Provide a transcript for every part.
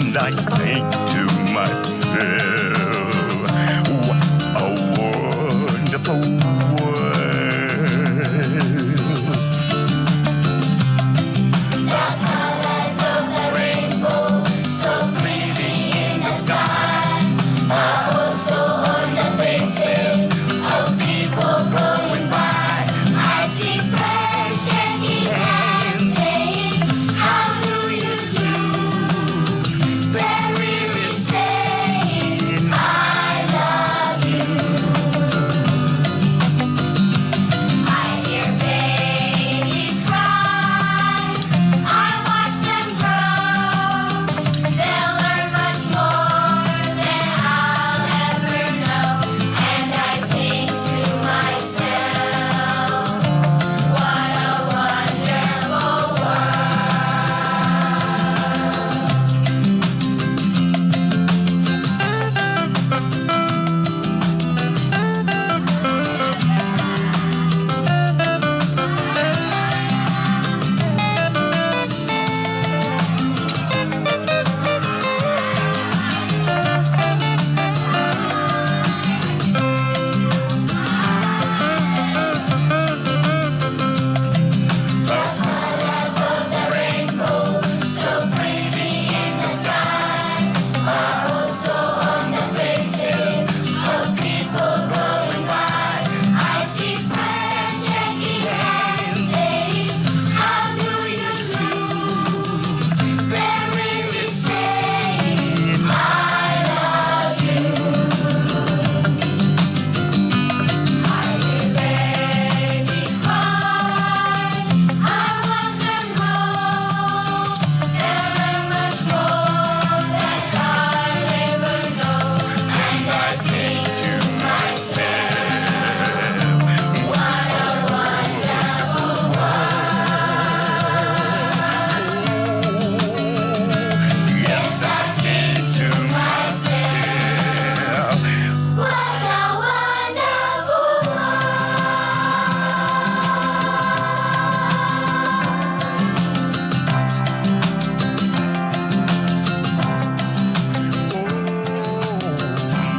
and I think to myself, what a wonderful world. The colors of the rainbow, so pretty in the sky, are also on the faces of people going by. I see friends shaking hands, saying, how do you do? They're really saying, I love you. I hear babies cry, I watch them grow. They'll learn much more than I'll ever know. And I think to myself, what a wonderful The colors of the rainbow, so pretty in the sky, are also on the faces of people going by. I see friends shaking hands, saying, how do you do? They're really saying, I love you. I hear babies cry, I watch them grow. They'll learn much more than I'll ever know. And I think to myself, what a wonderful world. Yes, I think to myself, what a wonderful Oh,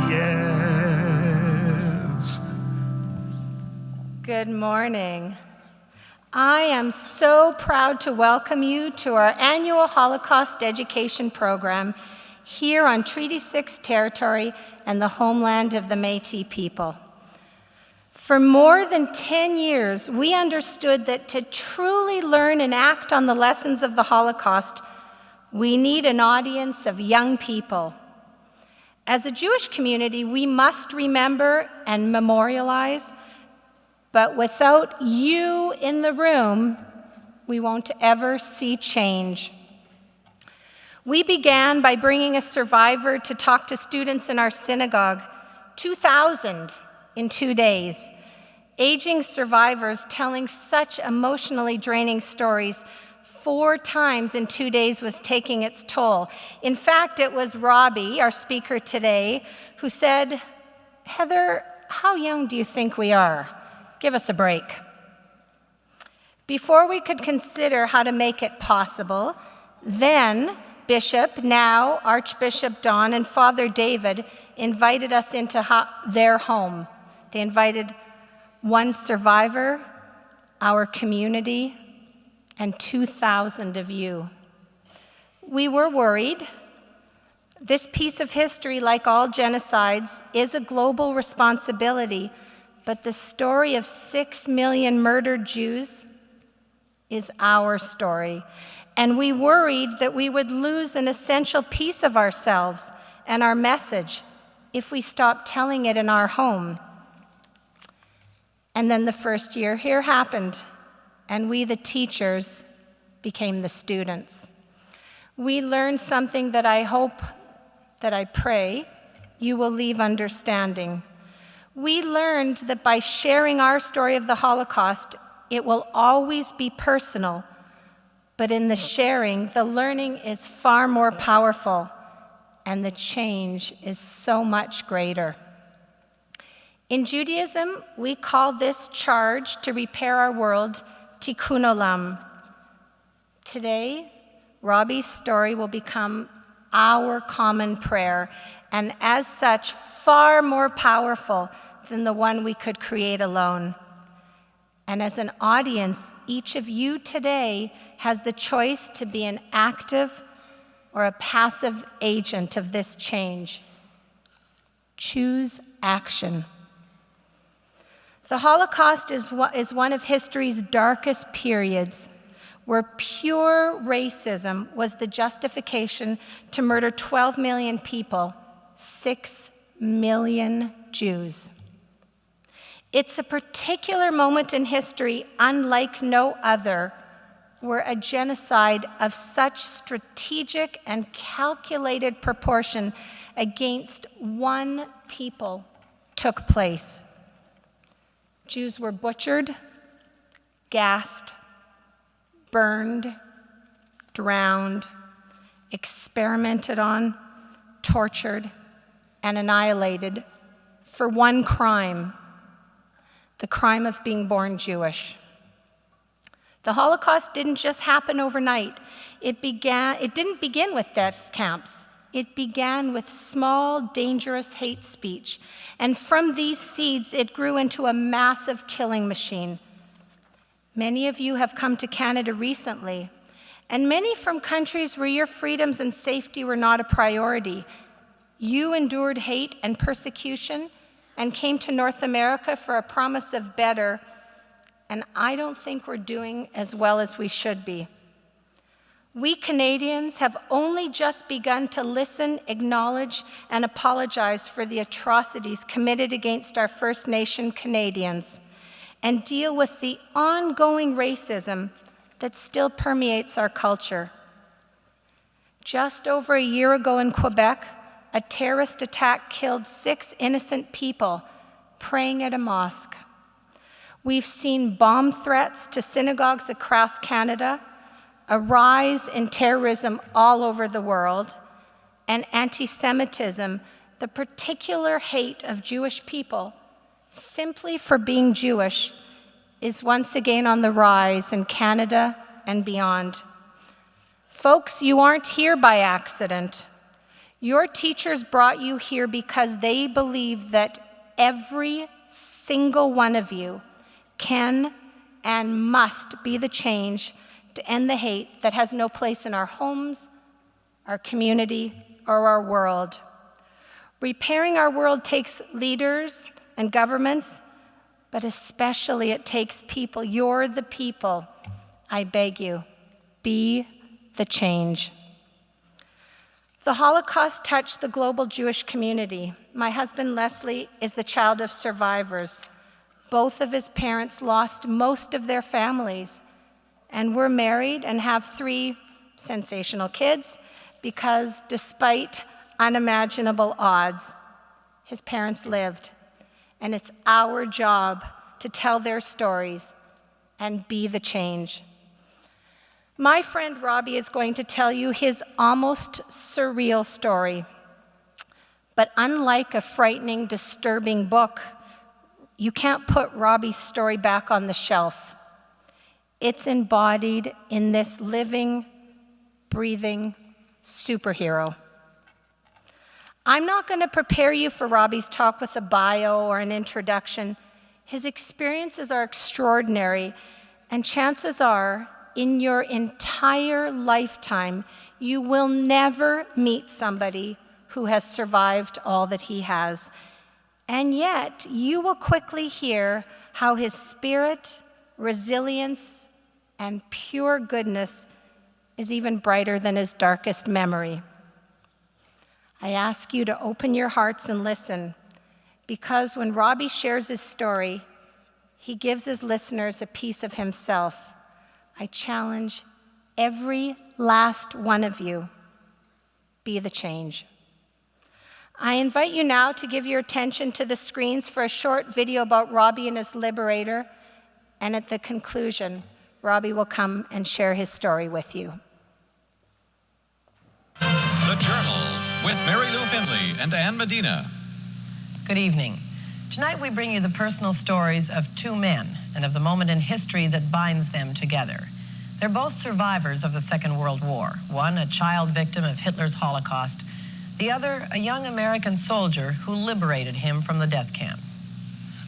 yes. Good morning. I am so proud to welcome you to our annual Holocaust education program here on Treaty 6 territory and the homeland of the Métis people. For more than 10 years, we understood that to truly learn and act on the lessons of the Holocaust, we need an audience of young people. As a Jewish community, we must remember and memorialize, but without you in the room, we won't ever see change. We began by bringing a survivor to talk to students in our synagogue, 2,000 in 2 days. Aging survivors telling such emotionally draining stories 4 times in 2 days was taking its toll. In fact, it was Robbie, our speaker today, who said, Heather, how young do you think we are? Give us a break. Before we could consider how to make it possible, then Bishop, now Archbishop Don, and Father David invited us into their home. They invited one survivor, our community, and 2,000 of you. We were worried. This piece of history, like all genocides, is a global responsibility, but the story of 6 million murdered Jews is our story. And we worried that we would lose an essential piece of ourselves and our message if we stopped telling it in our home. And then the first year here happened, and we, the teachers, became the students. We learned something that I hope, that I pray, you will leave understanding. We learned that by sharing our story of the Holocaust, it will always be personal, but in the sharing, the learning is far more powerful, and the change is so much greater. In Judaism, we call this charge to repair our world Tikkun Olam. Today, Robbie's story will become our common prayer, and as such, far more powerful than the one we could create alone. And as an audience, each of you today has the choice to be an active or a passive agent of this change. Choose action. The Holocaust is one of history's darkest periods, where pure racism was the justification to murder 12 million people, 6 million Jews. It's a particular moment in history unlike no other, where a genocide of such strategic and calculated proportion against one people took place. Jews were butchered, gassed, burned, drowned, experimented on, tortured, and annihilated for one crime, the crime of being born Jewish. The Holocaust didn't just happen overnight. It didn't begin with death camps. It began with small, dangerous hate speech. And from these seeds, it grew into a massive killing machine. Many of you have come to Canada recently, and many from countries where your freedoms and safety were not a priority. You endured hate and persecution and came to North America for a promise of better, and I don't think we're doing as well as we should be. We Canadians have only just begun to listen, acknowledge, and apologize for the atrocities committed against our First Nation Canadians and deal with the ongoing racism that still permeates our culture. Just over a year ago in Quebec, a terrorist attack killed 6 innocent people praying at a mosque. We've seen bomb threats to synagogues across Canada, a rise in terrorism all over the world, and anti-Semitism, the particular hate of Jewish people simply for being Jewish, is once again on the rise in Canada and beyond. Folks, you aren't here by accident. Your teachers brought you here because they believe that every single one of you can and must be the change to end the hate that has no place in our homes, our community, or our world. Repairing our world takes leaders and governments, but especially it takes people. You're the people. I beg you, be the change. The Holocaust touched the global Jewish community. My husband, Leslie, is the child of survivors. Both of his parents lost most of their families, and we're married and have 3 sensational kids because despite unimaginable odds, his parents lived. And it's our job to tell their stories and be the change. My friend Robbie is going to tell you his almost surreal story. But unlike a frightening, disturbing book, you can't put Robbie's story back on the shelf. It's embodied in this living, breathing superhero. I'm not going to prepare you for Robbie's talk with a bio or an introduction. His experiences are extraordinary, and chances are, in your entire lifetime, you will never meet somebody who has survived all that he has. And yet, you will quickly hear how his spirit, resilience, and pure goodness is even brighter than his darkest memory. I ask you to open your hearts and listen, because when Robbie shares his story, he gives his listeners a piece of himself. I challenge every last one of you, be the change. I invite you now to give your attention to the screens for a short video about Robbie and his liberator, and at the conclusion, Robbie will come and share his story with you. The Journal with Mary Lou Finley and Ann Medina. Good evening. Tonight we bring you the personal stories of 2 men and of the moment in history that binds them together. They're both survivors of the Second World War. One, a child victim of Hitler's Holocaust. The other, a young American soldier who liberated him from the death camps.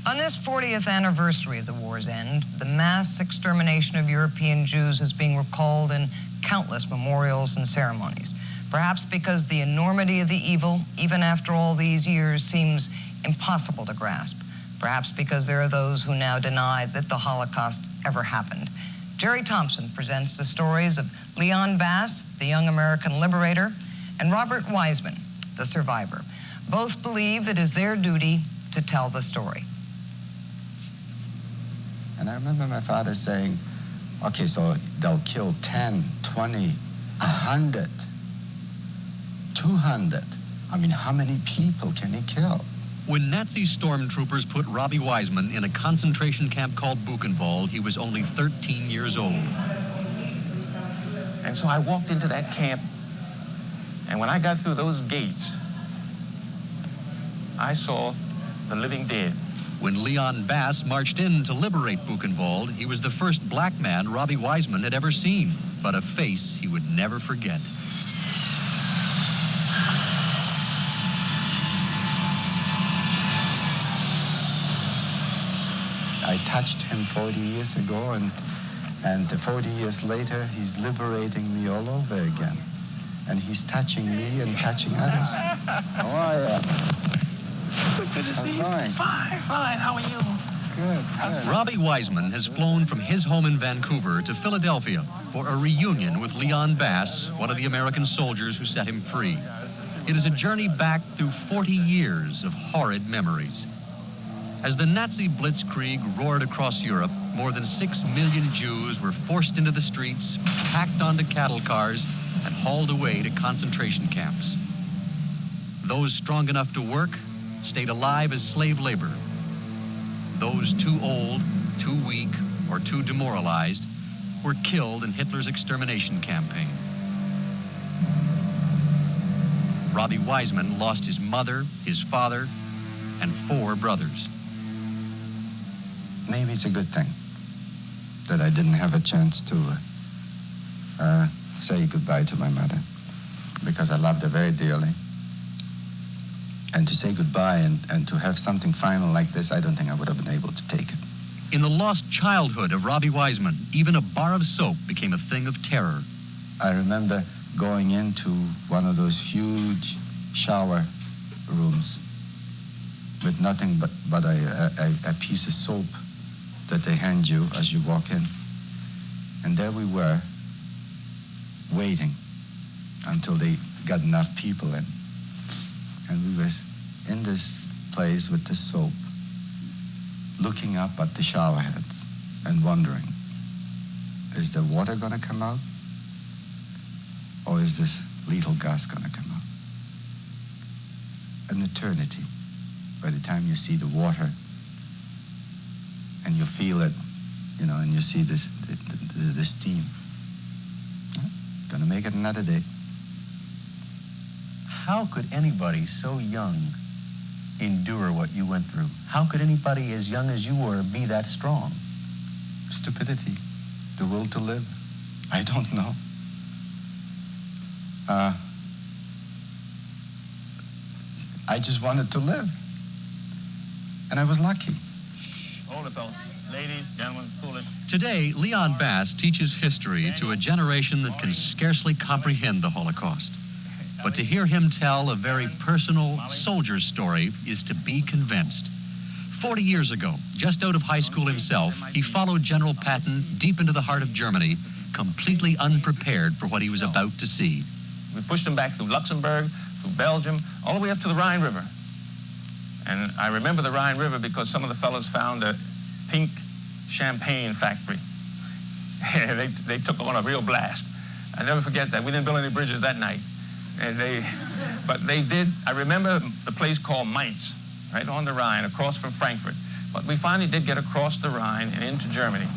On this 40th anniversary of the war's end, the mass extermination of European Jews is being recalled in countless memorials and ceremonies. Perhaps because the enormity of the evil, even after all these years, seems impossible to grasp. Perhaps because there are those who now deny that the Holocaust ever happened. Jerry Thompson presents the stories of Leon Basse, the young American liberator, and Robert Waisman, the survivor. Both believe it is their duty to tell the story. And I remember my father saying, okay, so they'll kill 10, 20, 100, 200. I mean, how many people can he kill? When Nazi stormtroopers put Robbie Waisman in a concentration camp called Buchenwald, he was only 13 years old. And so I walked into that camp, and when I got through those gates, I saw the living dead. When Leon Basse marched in to liberate Buchenwald, he was the first black man Robbie Waisman had ever seen, but a face he would never forget. I touched him 40 years ago, and 40 years later, he's liberating me all over again. And he's touching me and touching others. How are you? So good to see you. Fine. Fine. How are you? Good. Robbie Waisman has flown from his home in Vancouver to Philadelphia for a reunion with Leon Basse, one of the American soldiers who set him free. It is a journey back through 40 years of horrid memories. As the Nazi blitzkrieg roared across Europe, more than 6 million Jews were forced into the streets, packed onto cattle cars, and hauled away to concentration camps. Those strong enough to work stayed alive as slave labor. Those too old, too weak, or too demoralized were killed in Hitler's extermination campaign. Robbie Waisman lost his mother, his father, and 4 brothers. Maybe it's a good thing that I didn't have a chance to say goodbye to my mother, because I loved her very dearly. And to say goodbye and to have something final like this, I don't think I would have been able to take it. In the lost childhood of Robbie Waisman, even a bar of soap became a thing of terror. I remember going into one of those huge shower rooms with nothing but a piece of soap that they hand you as you walk in. And there we were, waiting until they got enough people in. And we were in this place with the soap, looking up at the shower heads and wondering, is the water gonna come out? Or is this lethal gas gonna come out? An eternity. By the time you see the water and you feel it, you know, and you see the steam. Yeah, gonna make it another day. How could anybody so young endure what you went through? How could anybody as young as you were be that strong? Stupidity, the will to live. I don't know. I just wanted to live. And I was lucky. Hold it, fellas. Ladies, gentlemen, cool it. Today, Leon Basse teaches history to a generation that can scarcely comprehend the Holocaust. But to hear him tell a very personal soldier's story is to be convinced. 40 years ago, just out of high school himself, he followed General Patton deep into the heart of Germany, completely unprepared for what he was about to see. We pushed them back through Luxembourg, through Belgium, all the way up to the Rhine River. And I remember the Rhine River because some of the fellows found a pink champagne factory. they took on a real blast. I never forget that. We didn't build any bridges that night. But they did. I remember the place called Mainz, right on the Rhine, across from Frankfurt. But we finally did get across the Rhine and into Germany.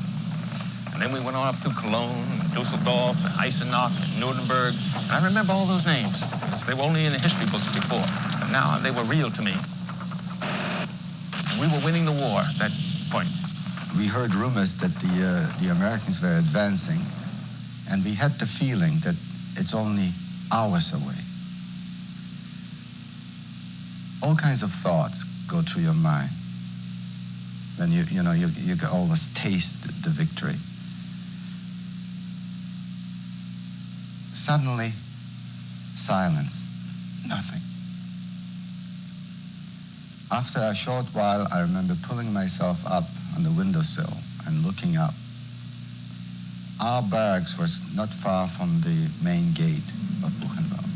And then we went on up through Cologne, and Dusseldorf, and Eisenach, and Nuremberg. And I remember all those names, because they were only in the history books before. But now they were real to me. And we were winning the war at that point. We heard rumors that the Americans were advancing And we had the feeling that it's only hours away. All kinds of thoughts go through your mind when you can always taste the victory. Suddenly, silence, nothing. After a short while, I remember pulling myself up on the windowsill and looking up. Our barracks was not far from the main gate of Buchenwald.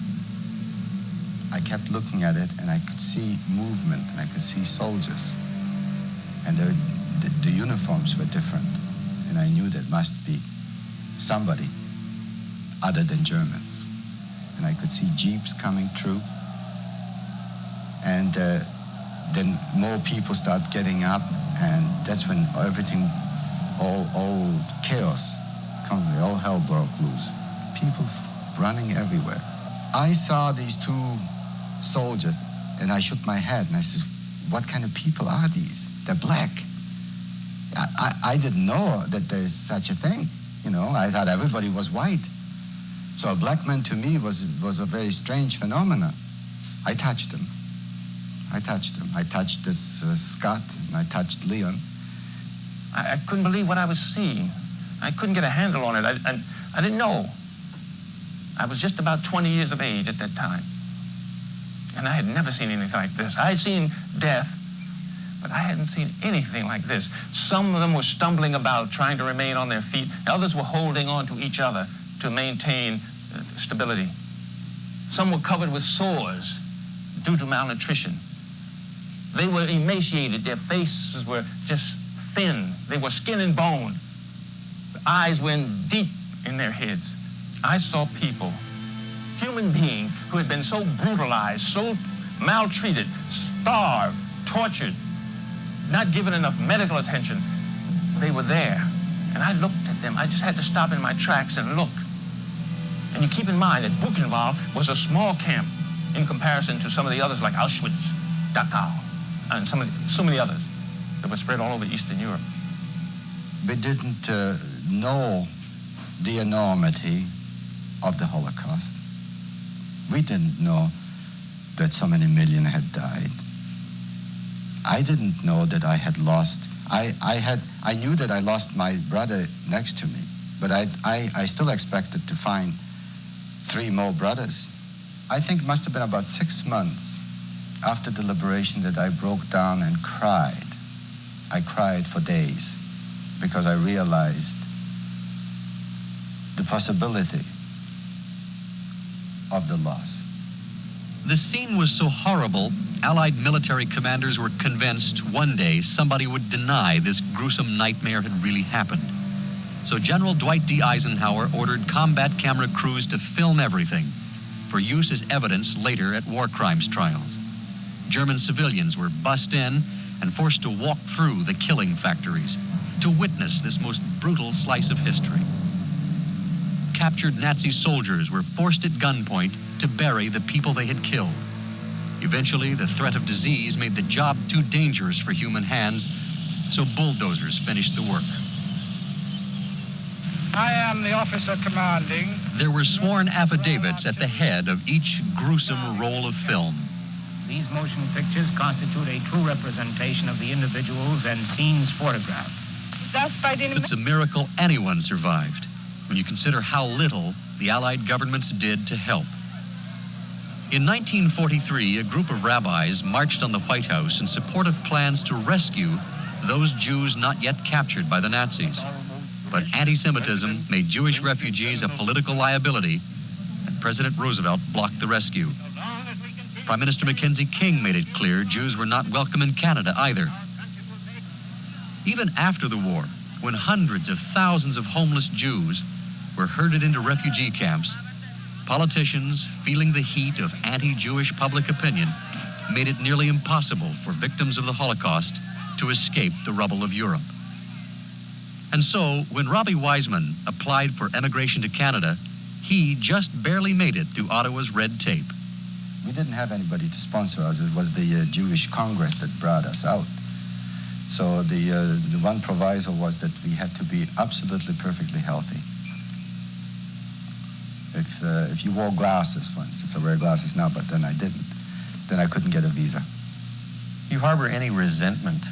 I kept looking at it, and I could see movement, and I could see soldiers. And the uniforms were different, and I knew that must be somebody other than Germans. And I could see jeeps coming through, and then more people start getting up, and that's when everything, all chaos, all hell broke loose. People running everywhere. I saw these two soldiers, and I shook my head, and I said, what kind of people are these? They're black. I didn't know that there's such a thing. I thought everybody was white. So a black man to me was a very strange phenomenon. I touched him. I touched this Scott, and I touched Leon. I couldn't believe what I was seeing. I couldn't get a handle on it. I didn't know. I was just about 20 years of age at that time. And I had never seen anything like this. I had seen death, but I hadn't seen anything like this. Some of them were stumbling about, trying to remain on their feet. Others were holding on to each other to maintain stability. Some were covered with sores due to malnutrition. They were emaciated. Their faces were just thin. They were skin and bone. The eyes were deep in their heads. I saw people, human beings, who had been so brutalized, so maltreated, starved, tortured, not given enough medical attention. They were there. And I looked at them. I just had to stop in my tracks and look. And you keep in mind that Buchenwald was a small camp in comparison to some of the others like Auschwitz, Dachau, and so many others that were spread all over Eastern Europe. We didn't know the enormity of the Holocaust. We didn't know that so many million had died. I didn't know that I had lost. I knew that I lost my brother next to me, but I still expected to find 3 more brothers. I think it must have been about 6 months after the liberation that I broke down and cried. I cried for days because I realized the possibility of the loss. The scene was so horrible, Allied military commanders were convinced one day somebody would deny this gruesome nightmare had really happened. So General Dwight D. Eisenhower ordered combat camera crews to film everything for use as evidence later at war crimes trials. German civilians were bussed in and forced to walk through the killing factories to witness this most brutal slice of history. Captured Nazi soldiers were forced at gunpoint to bury the people they had killed. Eventually, the threat of disease made the job too dangerous for human hands, so bulldozers finished the work. I am the officer commanding. There were sworn affidavits at the head of each gruesome roll of film. These motion pictures constitute a true representation of the individuals and scenes photographed. It's a miracle anyone survived, when you consider how little the Allied governments did to help. In 1943, a group of rabbis marched on the White House in support of plans to rescue those Jews not yet captured by the Nazis. But anti-Semitism made Jewish refugees a political liability, and President Roosevelt blocked the rescue. Prime Minister Mackenzie King made it clear Jews were not welcome in Canada either. Even after the war, when hundreds of thousands of homeless Jews were herded into refugee camps, politicians, feeling the heat of anti-Jewish public opinion, made it nearly impossible for victims of the Holocaust to escape the rubble of Europe. And so, when Robbie Waisman applied for emigration to Canada, he just barely made it through Ottawa's red tape. We didn't have anybody to sponsor us. It was the Jewish Congress that brought us out. So the one proviso was that we had to be absolutely perfectly healthy. If you wore glasses, for instance, I wear glasses now, but then I didn't, then I couldn't get a visa. You harbor any resentment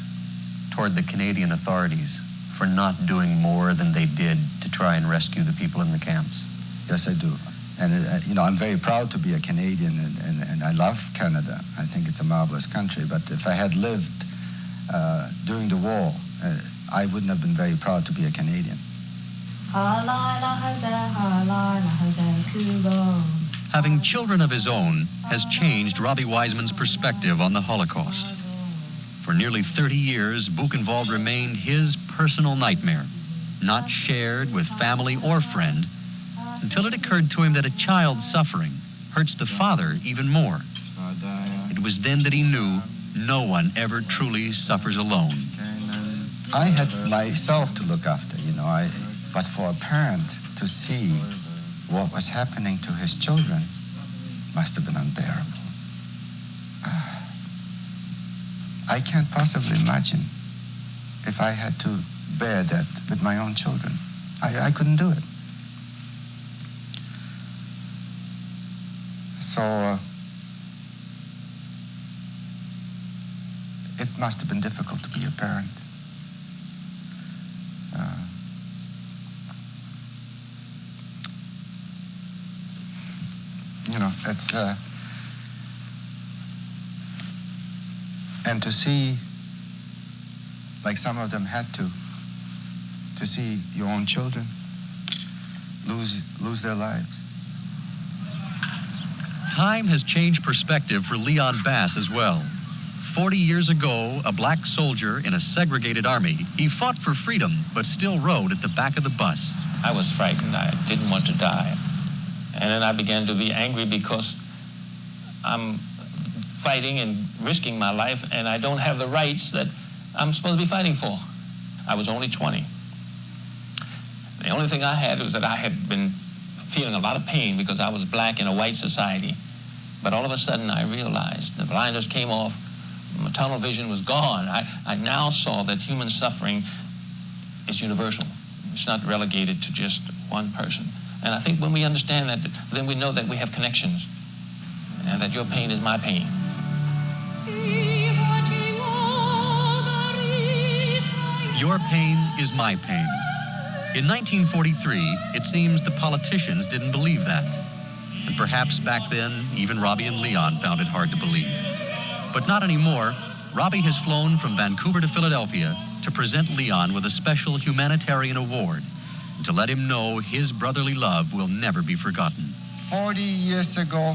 toward the Canadian authorities for not doing more than they did to try and rescue the people in the camps? Yes, I do. And, you know, I'm very proud to be a Canadian, and I love Canada. I think it's a marvelous country. But if I had lived during the war, I wouldn't have been very proud to be a Canadian. Having children of his own has changed Robbie Waisman's perspective on the Holocaust. For nearly 30 years, Buchenwald remained his personal nightmare, not shared with family or friend, until it occurred to him that a child suffering hurts the father even more. It was then that he knew no one ever truly suffers alone. I had myself to look after, you know, but for a parent to see what was happening to his children must have been unbearable. I can't possibly imagine if I had to bear that with my own children. I couldn't do it. So it must have been difficult to be a parent. You know, it's and to see, like some of them had to see your own children lose their lives. Time has changed perspective for Leon Basse as well. 40 years ago, a black soldier in a segregated army, he fought for freedom, but still rode at the back of the bus. I was frightened. I didn't want to die. And then I began to be angry because I'm fighting and risking my life, and I don't have the rights that I'm supposed to be fighting for. I was only 20. The only thing I had was that I had been feeling a lot of pain because I was black in a white society. But all of a sudden I realized the blinders came off, my tunnel vision was gone. I now saw that human suffering is universal. It's not relegated to just one person. And I think when we understand that, then we know that we have connections and that your pain is my pain. Your pain is my pain. In 1943, it seems the politicians didn't believe that. And perhaps back then, even Robbie and Leon found it hard to believe. But not anymore. Robbie has flown from Vancouver to Philadelphia to present Leon with a special humanitarian award and to let him know his brotherly love will never be forgotten. 40 years ago,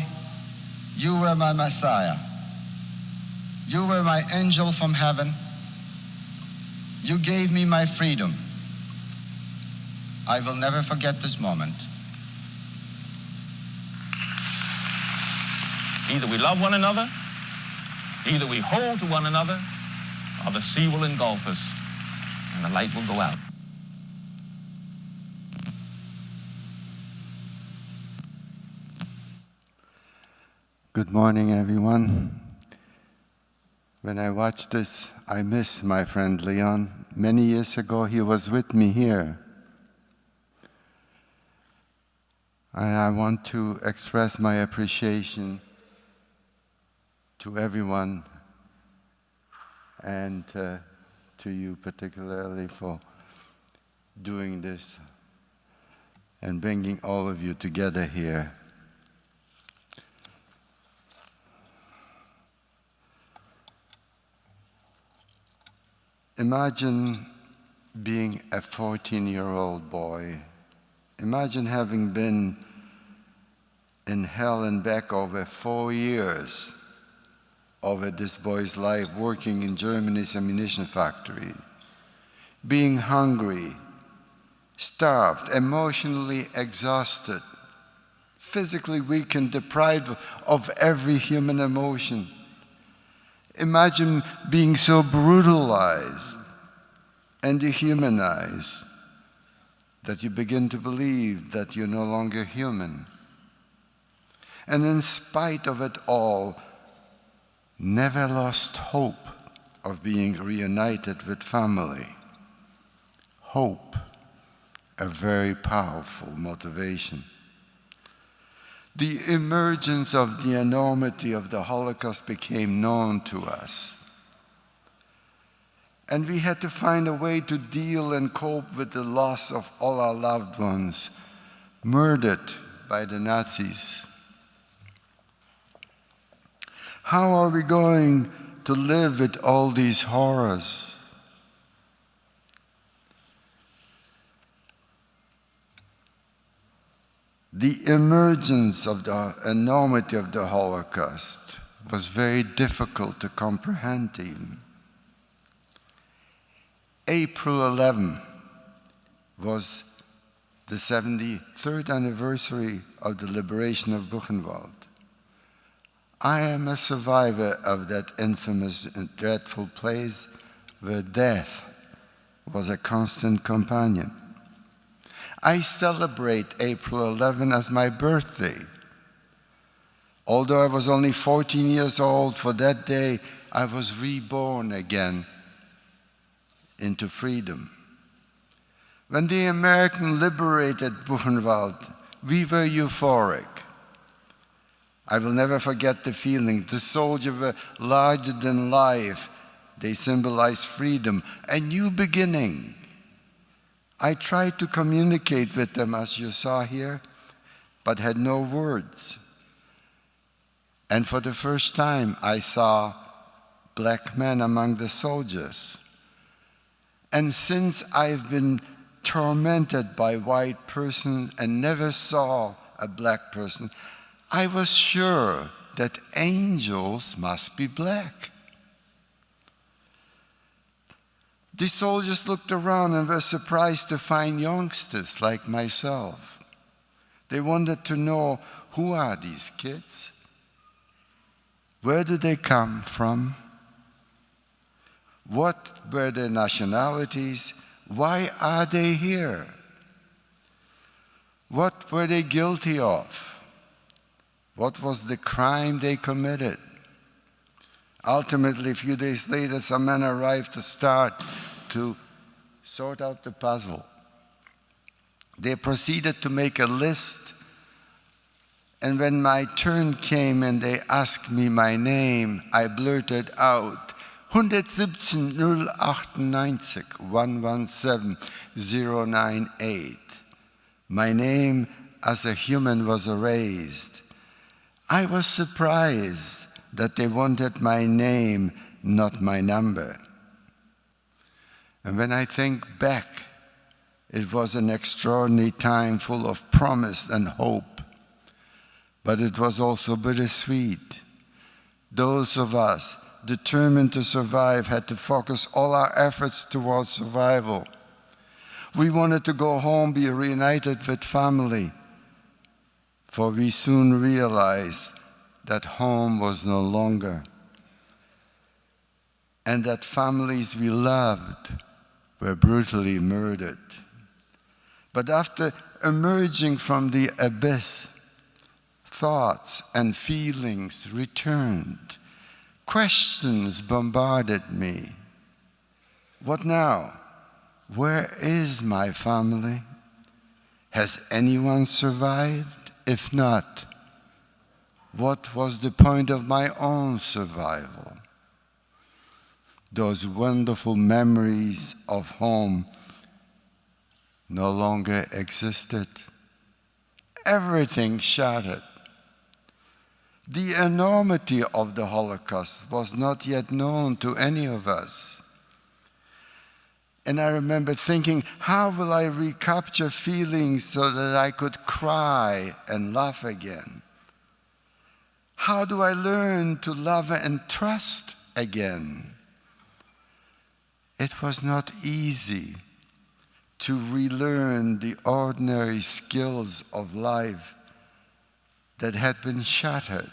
you were my Messiah. You were my angel from heaven. You gave me my freedom. I will never forget this moment. Either we love one another, either we hold to one another, or the sea will engulf us and the light will go out. Good morning, everyone. When I watch this, I miss my friend Leon. Many years ago, he was with me here. And I want to express my appreciation to everyone and to you particularly for doing this and bringing all of you together here. Imagine being a 14-year-old boy. Imagine having been in hell and back over 4 years over this boy's life, working in Germany's ammunition factory, being hungry, starved, emotionally exhausted, physically weak and deprived of every human emotion. Imagine being so brutalized and dehumanized that you begin to believe that you're no longer human. And in spite of it all, never lost hope of being reunited with family. Hope, a very powerful motivation. the emergence of the enormity of the Holocaust became known to us. And we had to find a way to deal and cope with the loss of all our loved ones murdered by the Nazis. How are we going to live with all these horrors? The emergence of the enormity of the Holocaust was very difficult to comprehend even. April 11 was the 73rd anniversary of the liberation of Buchenwald. I am a survivor of that infamous and dreadful place where death was a constant companion. I celebrate April 11 as my birthday. Although I was only 14 years old, for that day I was reborn again into freedom. When the Americans liberated Buchenwald, we were euphoric. I will never forget the feeling. The soldiers were larger than life. They symbolized freedom, a new beginning. I tried to communicate with them, as you saw here, but had no words. And for the first time, I saw black men among the soldiers. And since I've been tormented by white persons and never saw a black person, I was sure that angels must be black. The soldiers looked around and were surprised to find youngsters like myself. They wanted to know, who are these kids? Where do they come from? What were their nationalities? Why are they here? What were they guilty of? What was the crime they committed? Ultimately, a few days later, some men arrived to start to sort out the puzzle. They proceeded to make a list, and when my turn came and they asked me my name, I blurted out, 117 098 117 098. My name as a human was erased. I was surprised that they wanted my name, not my number. And when I think back, it was an extraordinary time full of promise and hope. But it was also bittersweet. Those of us determined to survive had to focus all our efforts towards survival. We wanted to go home, be reunited with family, for we soon realized that home was no longer, and that families we loved were brutally murdered. But after emerging from the abyss, thoughts and feelings returned. Questions bombarded me. What now? Where is my family? Has anyone survived? If not, what was the point of my own survival? Those wonderful memories of home no longer existed. Everything shattered. The enormity of the Holocaust was not yet known to any of us. And I remember thinking, how will I recapture feelings so that I could cry and laugh again? How do I learn to love and trust again? It was not easy to relearn the ordinary skills of life that had been shattered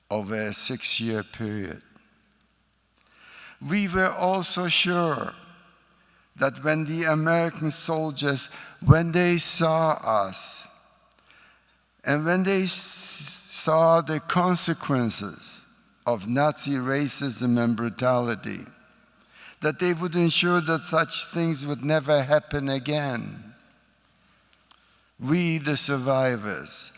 over a 6-year period. We were also sure that when the American soldiers, when they saw us, and when they saw the consequences of Nazi racism and brutality, that they would ensure that such things would never happen again. We, the survivors,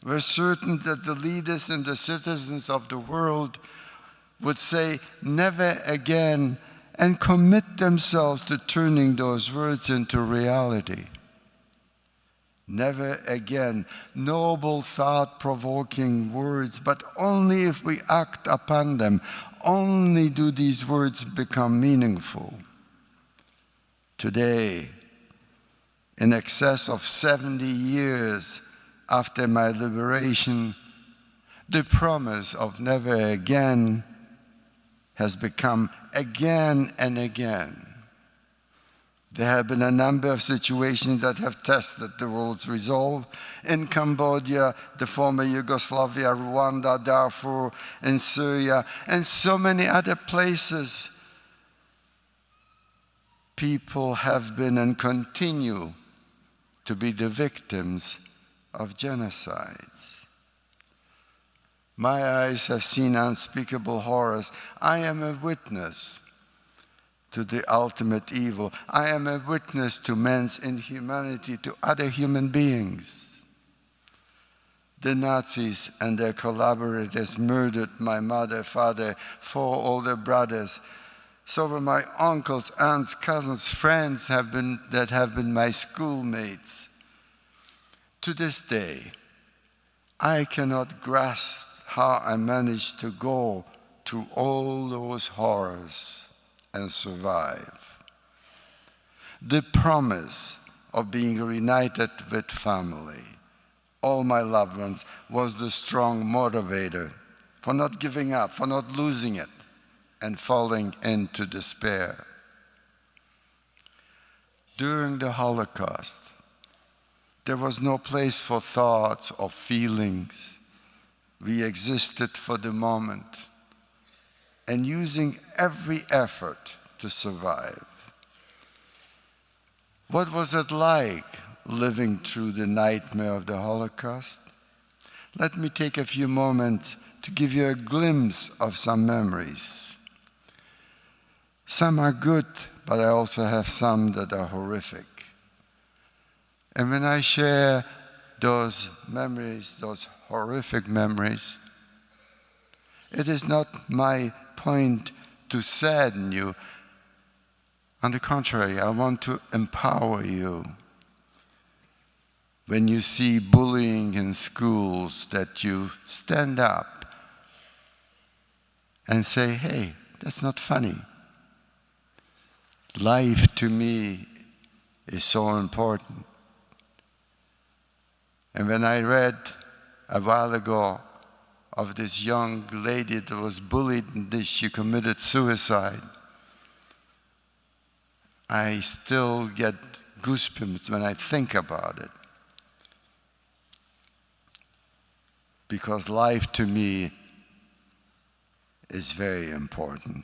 were certain that the leaders and the citizens of the world would say never again and commit themselves to turning those words into reality. Never again, noble, thought-provoking words, but only if we act upon them, only do these words become meaningful. Today, in excess of 70 years after my liberation, the promise of never again has become again and again. There have been a number of situations that have tested the world's resolve. In Cambodia, the former Yugoslavia, Rwanda, Darfur, in Syria, and so many other places, people have been and continue to be the victims of genocides. My eyes have seen unspeakable horrors. I am a witness to the ultimate evil. I am a witness to man's inhumanity to other human beings. The Nazis and their collaborators murdered my mother, father, 4 older brothers. So were my uncles, aunts, cousins, friends that have been my schoolmates. To this day, I cannot grasp how I managed to go through all those horrors and survive. The promise of being reunited with family, all my loved ones, was the strong motivator for not giving up, for not losing it, and falling into despair. During the Holocaust, there was no place for thoughts or feelings. We existed for the moment and using every effort to survive. What was it like living through the nightmare of the Holocaust? Let me take a few moments to give you a glimpse of some memories. Some are good, but I also have some that are horrific. And when I share those memories, those horrific memories, it is not my point to sadden you. On the contrary, I want to empower you. When you see bullying in schools, that you stand up and say, hey, that's not funny. Life to me is so important. And when I read a while ago of this young lady that was bullied and she committed suicide, I still get goosebumps when I think about it. Because life to me is very important.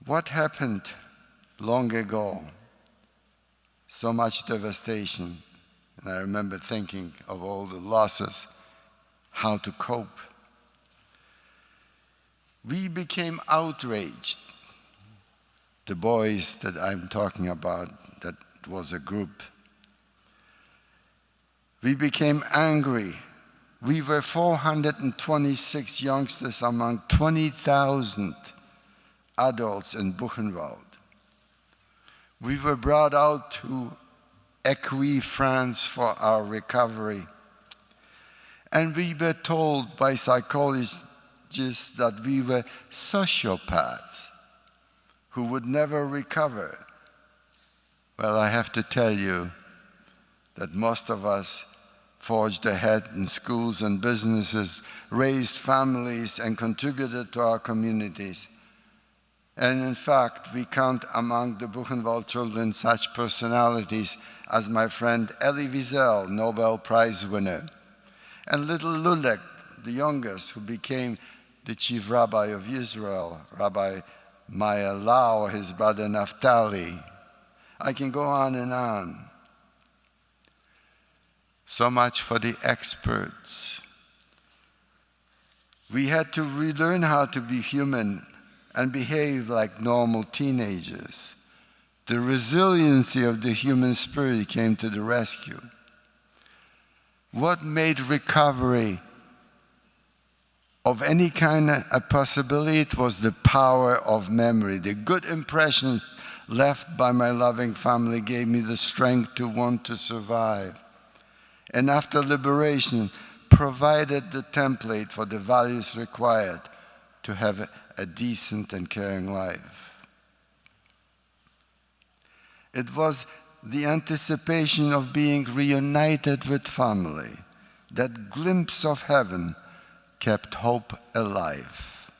What happened long ago? So much devastation. And I remember thinking of all the losses, how to cope. We became outraged. The boys that I'm talking about, that was a group. We became angry. We were 426 youngsters among 20,000 adults in Buchenwald. We were brought out to Écueil, France for our recovery. And we were told by psychologists that we were sociopaths who would never recover. Well, I have to tell you that most of us forged ahead in schools and businesses, raised families, and contributed to our communities. And in fact, we count among the Buchenwald children such personalities as my friend Elie Wiesel, Nobel Prize winner, and little Lulek, the youngest, who became the chief rabbi of Israel, Rabbi Maya Lau, his brother Naphtali. I can go on and on. So much for the experts. We had to relearn how to be human and behave like normal teenagers. The resiliency of the human spirit came to the rescue. What made recovery of any kind a possibility? It was the power of memory. The good impression left by my loving family gave me the strength to want to survive. And after liberation, provided the template for the values required to have a decent and caring life. It was the anticipation of being reunited with family, that glimpse of heaven kept hope alive.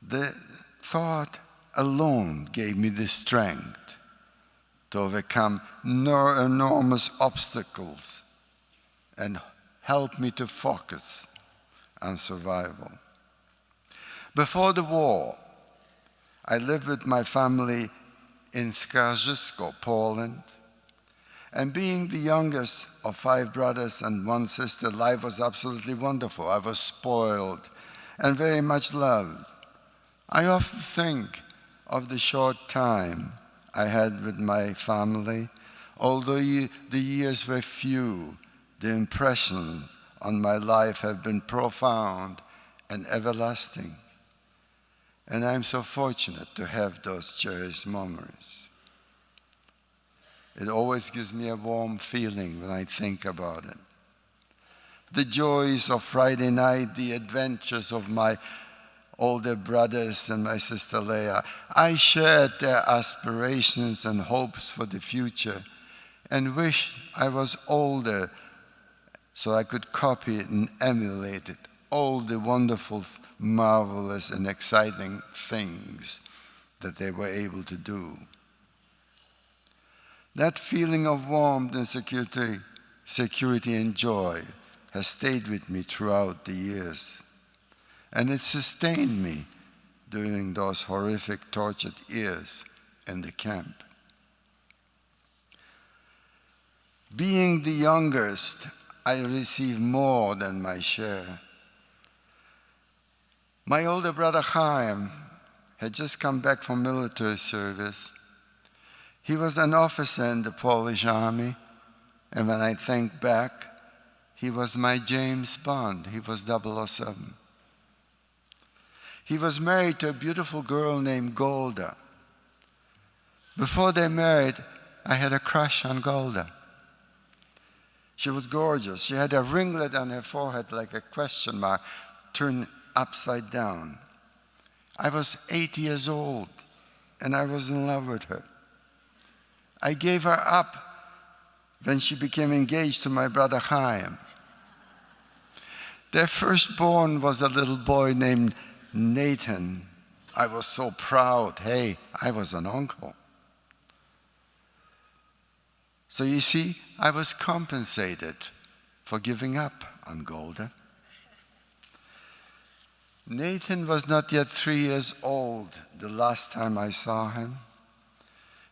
The thought alone gave me the strength to overcome enormous obstacles and helped me to focus on survival. Before the war, I lived with my family in Skarzysko, Poland. And being the youngest of 5 brothers and 1 sister, life was absolutely wonderful. I was spoiled and very much loved. I often think of the short time I had with my family. Although the years were few, the impressions on my life have been profound and everlasting. And I'm so fortunate to have those cherished memories. It always gives me a warm feeling when I think about it. The joys of Friday night, the adventures of my older brothers and my sister Leah. I shared their aspirations and hopes for the future and wish I was older so I could copy it and emulate it. All the wonderful, marvelous, and exciting things that they were able to do. That feeling of warmth and security and joy has stayed with me throughout the years. And it sustained me during those horrific, tortured years in the camp. Being the youngest, I received more than my share. My older brother Chaim had just come back from military service. He was an officer in the Polish army, and when I think back, he was my James Bond. He was 007. He was married to a beautiful girl named Golda. Before they married, I had a crush on Golda. She was gorgeous. She had a ringlet on her forehead like a question mark turned upside down. I was 8 years old, and I was in love with her. I gave her up when she became engaged to my brother Chaim. Their firstborn was a little boy named Nathan. I was so proud. Hey, I was an uncle. So you see, I was compensated for giving up on Golda. Nathan was not yet 3 years old the last time I saw him.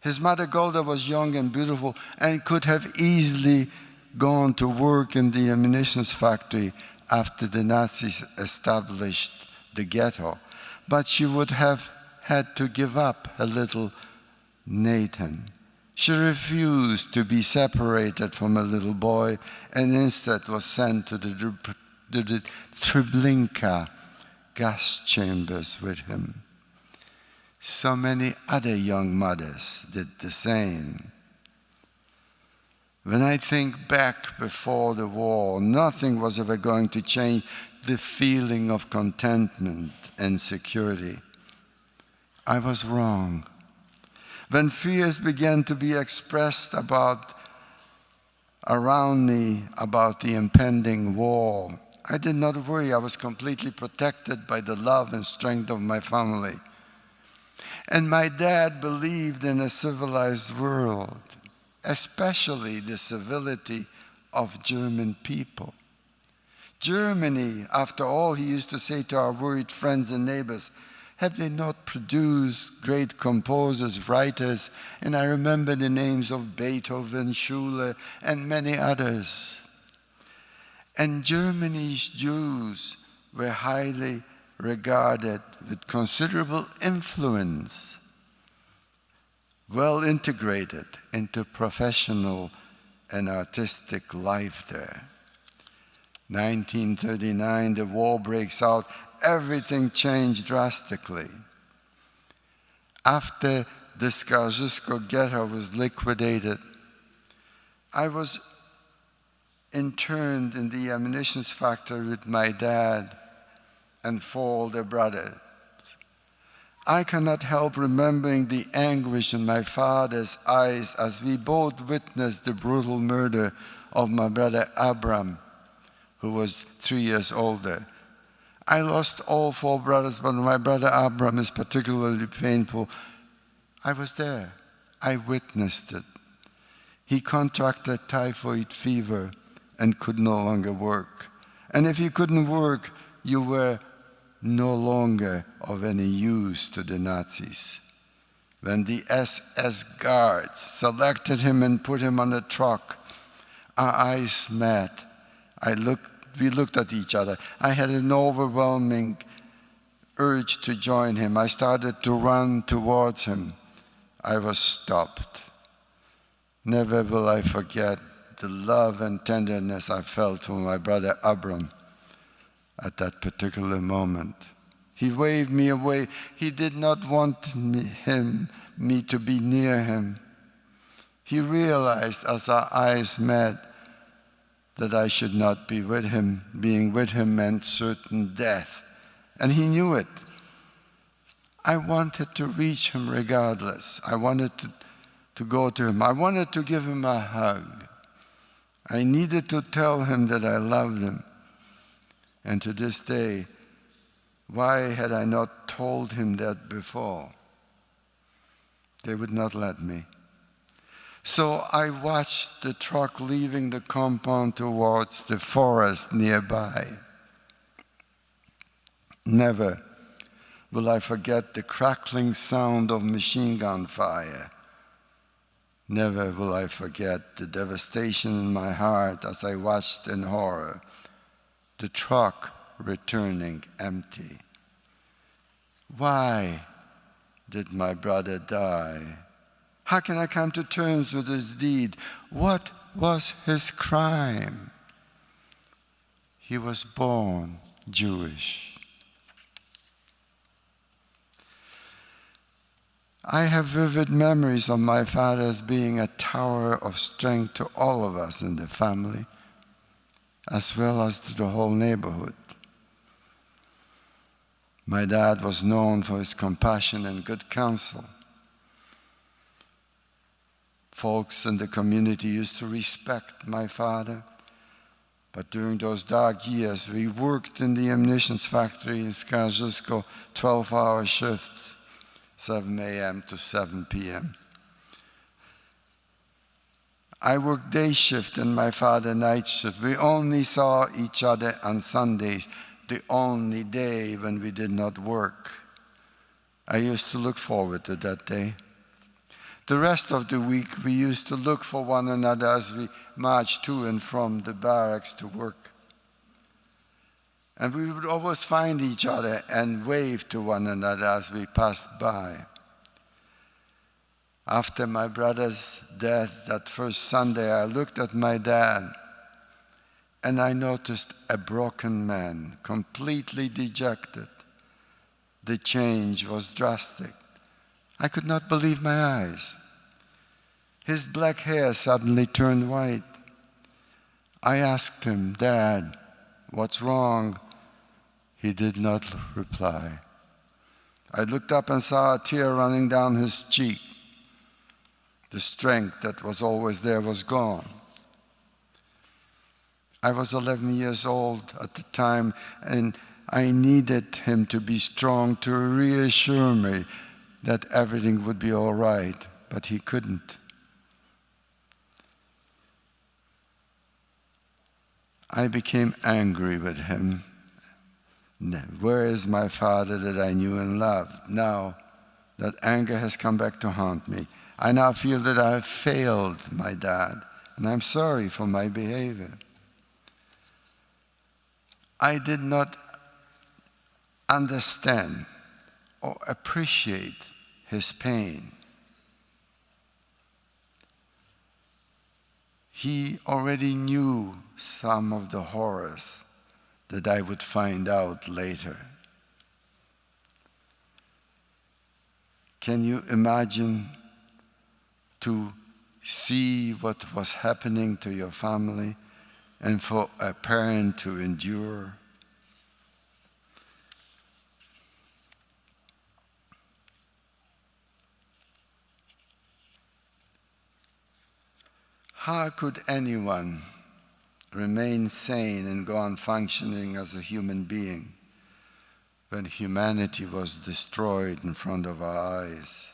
His mother Golda was young and beautiful and could have easily gone to work in the ammunition factory after the Nazis established the ghetto. But she would have had to give up her little Nathan. She refused to be separated from a little boy and instead was sent to the Treblinka gas chambers with him. So many other young mothers did the same. When I think back before the war, nothing was ever going to change the feeling of contentment and security. I was wrong. When fears began to be expressed around me about the impending war, I did not worry. I was completely protected by the love and strength of my family. And my dad believed in a civilized world, especially the civility of German people. Germany, after all, he used to say to our worried friends and neighbors, have they not produced great composers, writers? And I remember the names of Beethoven, Schuller, and many others. And Germany's Jews were highly regarded with considerable influence, well integrated into professional and artistic life there. 1939, the war breaks out. Everything changed drastically. After the Skarzysko ghetto was liquidated, I was interned in the ammunition factory with my dad and 4 older brothers. I cannot help remembering the anguish in my father's eyes as we both witnessed the brutal murder of my brother Abram, who was 3 years older. I lost all 4 brothers, but my brother Abram is particularly painful. I was there. I witnessed it. He contracted typhoid fever and could no longer work. And if you couldn't work, you were no longer of any use to the Nazis. When the SS guards selected him and put him on a truck, our eyes met. We looked at each other. I had an overwhelming urge to join him. I started to run towards him. I was stopped. Never will I forget the love and tenderness I felt for my brother Abram at that particular moment. He waved me away. He did not want me to be near him. He realized as our eyes met that I should not be with him. Being with him meant certain death, and he knew it. I wanted to reach him regardless. I wanted to go to him. I wanted to give him a hug. I needed to tell him that I loved him. And to this day, why had I not told him that before? They would not let me. So I watched the truck leaving the compound towards the forest nearby. Never will I forget the crackling sound of machine gun fire. Never will I forget the devastation in my heart as I watched in horror the truck returning empty. Why did my brother die? How can I come to terms with his deed? What was his crime? He was born Jewish. I have vivid memories of my father as being a tower of strength to all of us in the family, as well as to the whole neighborhood. My dad was known for his compassion and good counsel. Folks in the community used to respect my father, but during those dark years, we worked in the ammunition factory in Skarzysko, 12-hour shifts, 7 a.m. to 7 p.m. I worked day shift and my father night shift. We only saw each other on Sundays, the only day when we did not work. I used to look forward to that day. The rest of the week, we used to look for one another as we marched to and from the barracks to work. And we would always find each other and wave to one another as we passed by. After my brother's death that first Sunday, I looked at my dad and I noticed a broken man, completely dejected. The change was drastic. I could not believe my eyes. His black hair suddenly turned white. I asked him, "Dad, what's wrong?" He did not reply. I looked up and saw a tear running down his cheek. The strength that was always there was gone. I was 11 years old at the time, and I needed him to be strong to reassure me that everything would be all right, but he couldn't. I became angry with him. Where is my father that I knew and loved? Now that anger has come back to haunt me. I now feel that I have failed my dad, and I'm sorry for my behavior. I did not understand or appreciate his pain. He already knew some of the horrors that I would find out later. Can you imagine to see what was happening to your family and for a parent to endure? How could anyone remain sane and go on functioning as a human being when humanity was destroyed in front of our eyes?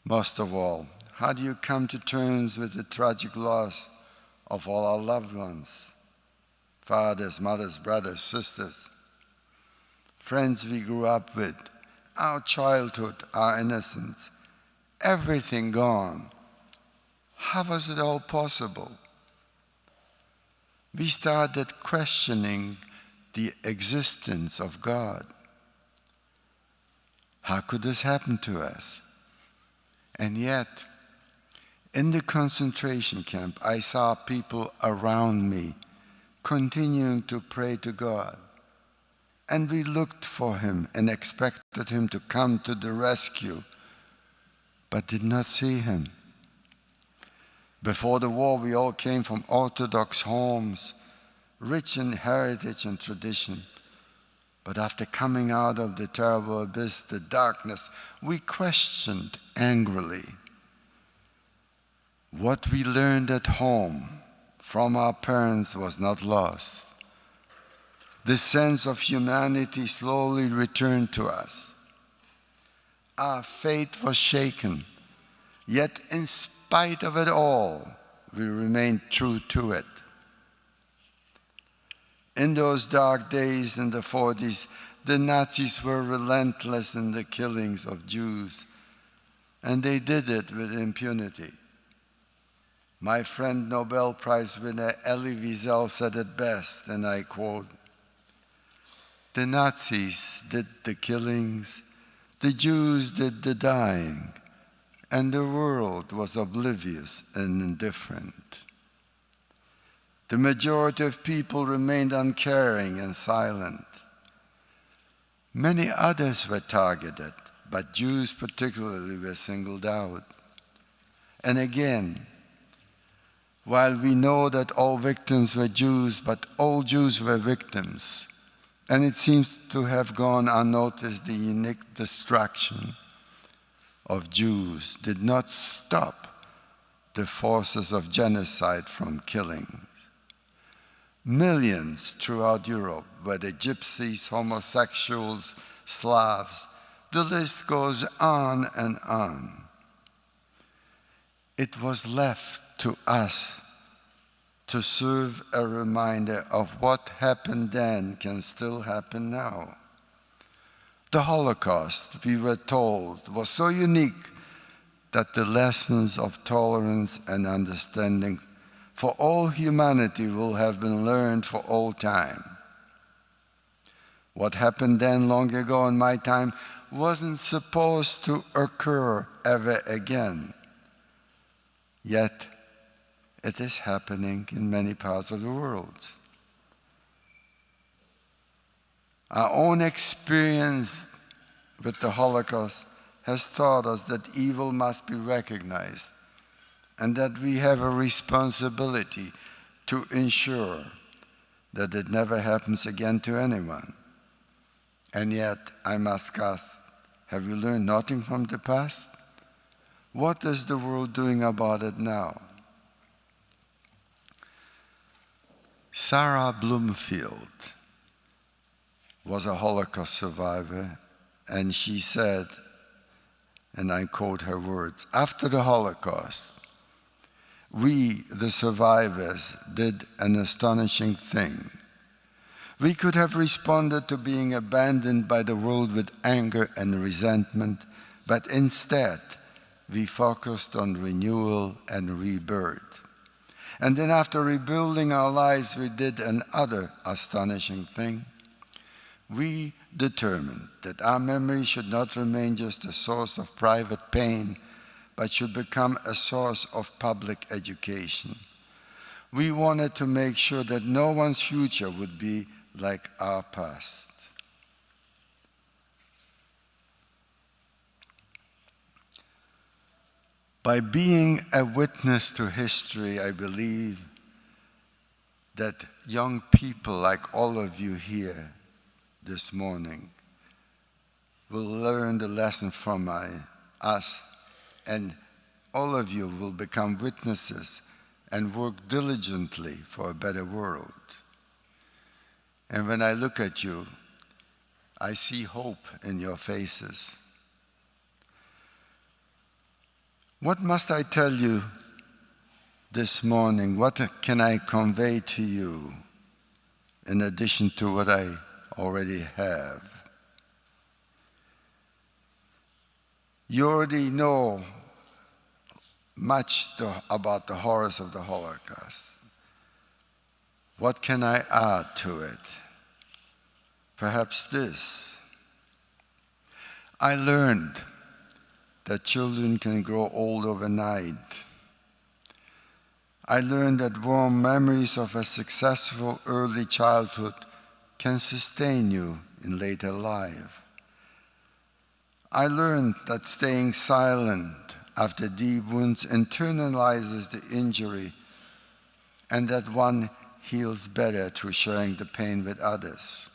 Most of all, how do you come to terms with the tragic loss of all our loved ones? Fathers, mothers, brothers, sisters, friends we grew up with, our childhood, our innocence, everything gone. How was it all possible? We started questioning the existence of God. How could this happen to us? And yet, in the concentration camp, I saw people around me continuing to pray to God. And we looked for him and expected him to come to the rescue, but did not see him. Before the war, we all came from Orthodox homes, rich in heritage and tradition. But after coming out of the terrible abyss, the darkness, we questioned angrily. What we learned at home from our parents was not lost. The sense of humanity slowly returned to us. Our faith was shaken, yet in spite of it all, we remained true to it. In those dark days in the 40s, the Nazis were relentless in the killings of Jews, and they did it with impunity. My friend Nobel Prize winner Elie Wiesel said it best, and I quote, "The Nazis did the killings, the Jews did the dying, and the world was oblivious and indifferent. The majority of people remained uncaring and silent. Many others were targeted, but Jews particularly were singled out. And again, while we know that all victims were Jews, but all Jews were victims, and it seems to have gone unnoticed, the unique destruction of Jews did not stop the forces of genocide from killing. Millions throughout Europe, whether gypsies, homosexuals, Slavs, the list goes on and on. It was left to us to serve a reminder of what happened then can still happen now. The Holocaust, we were told, was so unique that the lessons of tolerance and understanding for all humanity will have been learned for all time. What happened then long ago in my time wasn't supposed to occur ever again. Yet, it is happening in many parts of the world. Our own experience with the Holocaust has taught us that evil must be recognized and that we have a responsibility to ensure that it never happens again to anyone. And yet, I must ask, have we learned nothing from the past? What is the world doing about it now? Sarah Bloomfield was a Holocaust survivor, and she said, and I quote her words, "After the Holocaust, we, the survivors, did an astonishing thing. We could have responded to being abandoned by the world with anger and resentment, but instead, we focused on renewal and rebirth. And then after rebuilding our lives, we did another astonishing thing. we determined that our memory should not remain just a source of private pain, but should become a source of public education. We wanted to make sure that no one's future would be like our past. By being a witness to history, I believe that young people like all of you here this morning will learn the lesson from us, and all of you will become witnesses and work diligently for a better world. And when I look at you, I see hope in your faces. What must I tell you this morning? What can I convey to you in addition to what I already have? You already know much about the horrors of the Holocaust. What can I add to it? Perhaps this. I learned that children can grow old overnight. I learned that warm memories of a successful early childhood can sustain you in later life. I learned that staying silent after deep wounds internalizes the injury, and that one heals better through sharing the pain with others.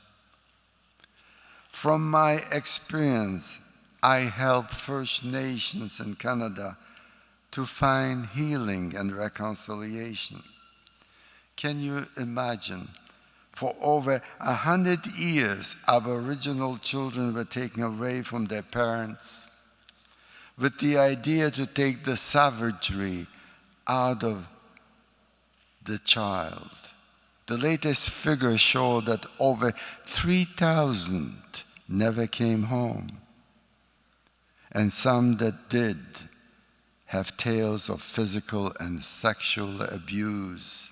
From my experience, I help First Nations in Canada to find healing and reconciliation. Can you imagine? For over 100 years, Aboriginal children were taken away from their parents with the idea to take the savagery out of the child. The latest figures show that over 3,000 never came home, and some that did have tales of physical and sexual abuse.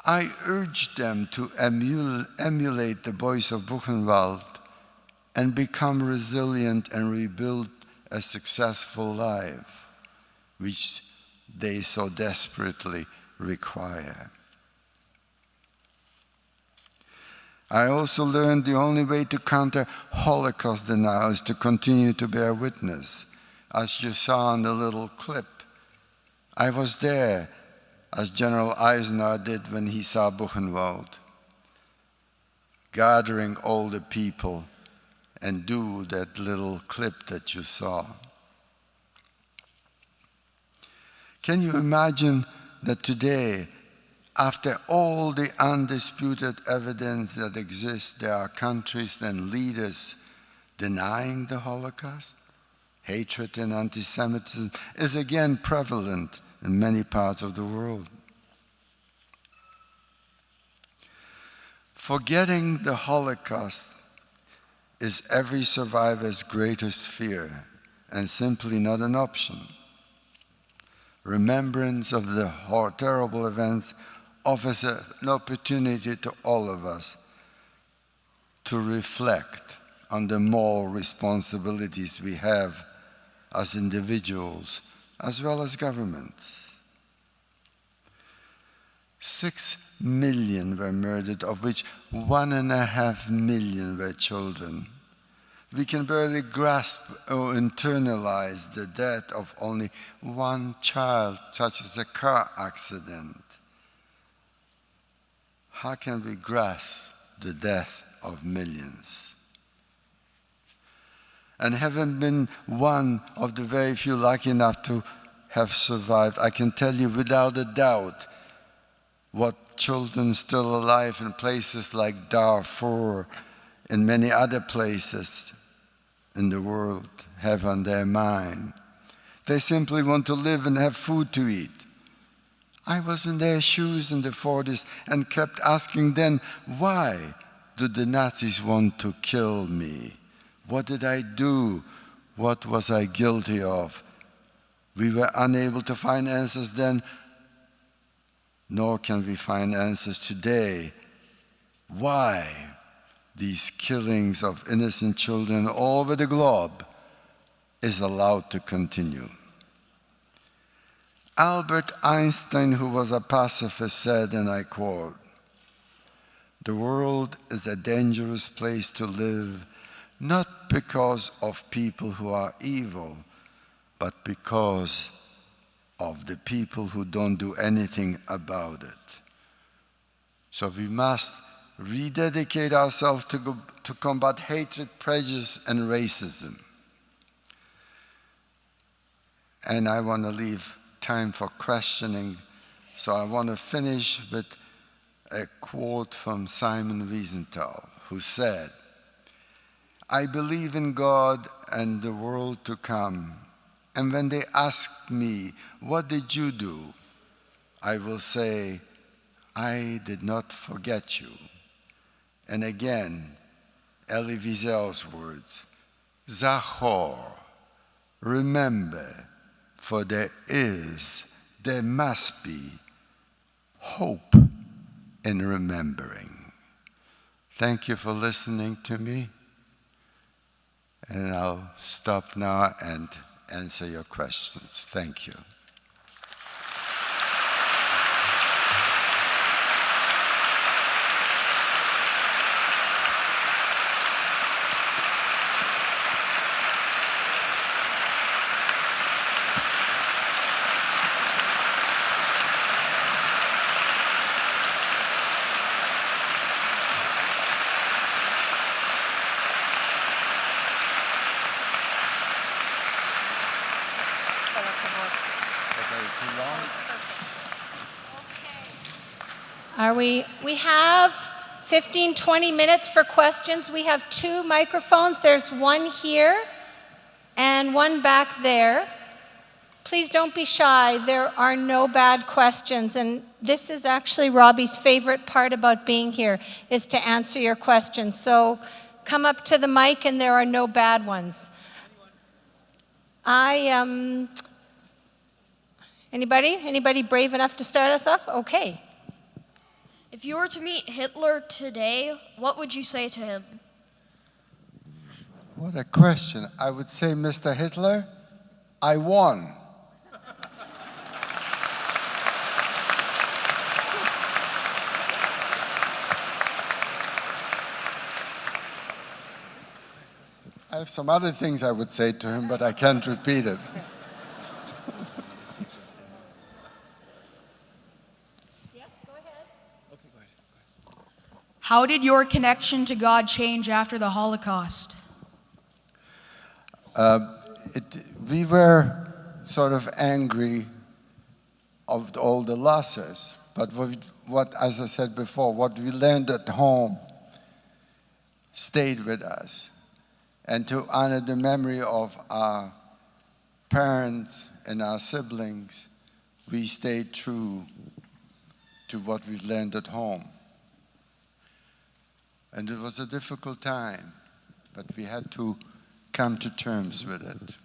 I urge them to emulate the boys of Buchenwald and become resilient and rebuild a successful life, which they so desperately require. I also learned the only way to counter Holocaust denial is to continue to bear witness. As you saw in the little clip, I was there as General Eisenhower did when he saw Buchenwald, gathering all the people and do that little clip that you saw. Can you imagine that today, after all the undisputed evidence that exists, there are countries and leaders denying the Holocaust? Hatred and anti-Semitism is again prevalent in many parts of the world. Forgetting the Holocaust is every survivor's greatest fear and simply not an option. Remembrance of the terrible events offers an opportunity to all of us to reflect on the moral responsibilities we have as individuals as well as governments. 6 million were murdered, of which 1.5 million were children. We can barely grasp or internalize the death of only one child, such as a car accident. How can we grasp the death of millions? And having been one of the very few lucky enough to have survived, I can tell you without a doubt what children still alive in places like Darfur and many other places in the world have on their mind. They simply want to live and have food to eat. I was in their shoes in the 40s and kept asking then, why did the Nazis want to kill me? What did I do? What was I guilty of? We were unable to find answers then, nor can we find answers today. Why? these killings of innocent children all over the globe is allowed to continue. Albert Einstein, who was a pacifist, said, and I quote, "The world is a dangerous place to live, not because of people who are evil, but because of the people who don't do anything about it." So we must rededicate ourselves to combat hatred, prejudice, and racism. And I want to leave time for questioning, so I want to finish with a quote from Simon Wiesenthal, who said, "I believe in God and the world to come, and when they ask me, 'What did you do?' I will say, 'I did not forget you.'" And again, Elie Wiesel's words, "Zachor, remember, for there must be hope in remembering." Thank you for listening to me. And I'll stop now and answer your questions. Thank you. We have 15, 20 minutes for questions. We have 2 microphones. There's one here and one back there. Please don't be shy. There are no bad questions. And this is actually Robbie's favorite part about being here, is to answer your questions. So come up to the mic and there are no bad ones. Anybody brave enough to start us off? Okay. If you were to meet Hitler today, what would you say to him? What a question. I would say, Mr. Hitler, I won. I have some other things I would say to him, but I can't repeat it. How did your connection to God change after the Holocaust? We were sort of angry of all the losses, but what, as I said before, what we learned at home stayed with us. And to honor the memory of our parents and our siblings, we stayed true to what we learned at home. And it was a difficult time, but we had to come to terms with it.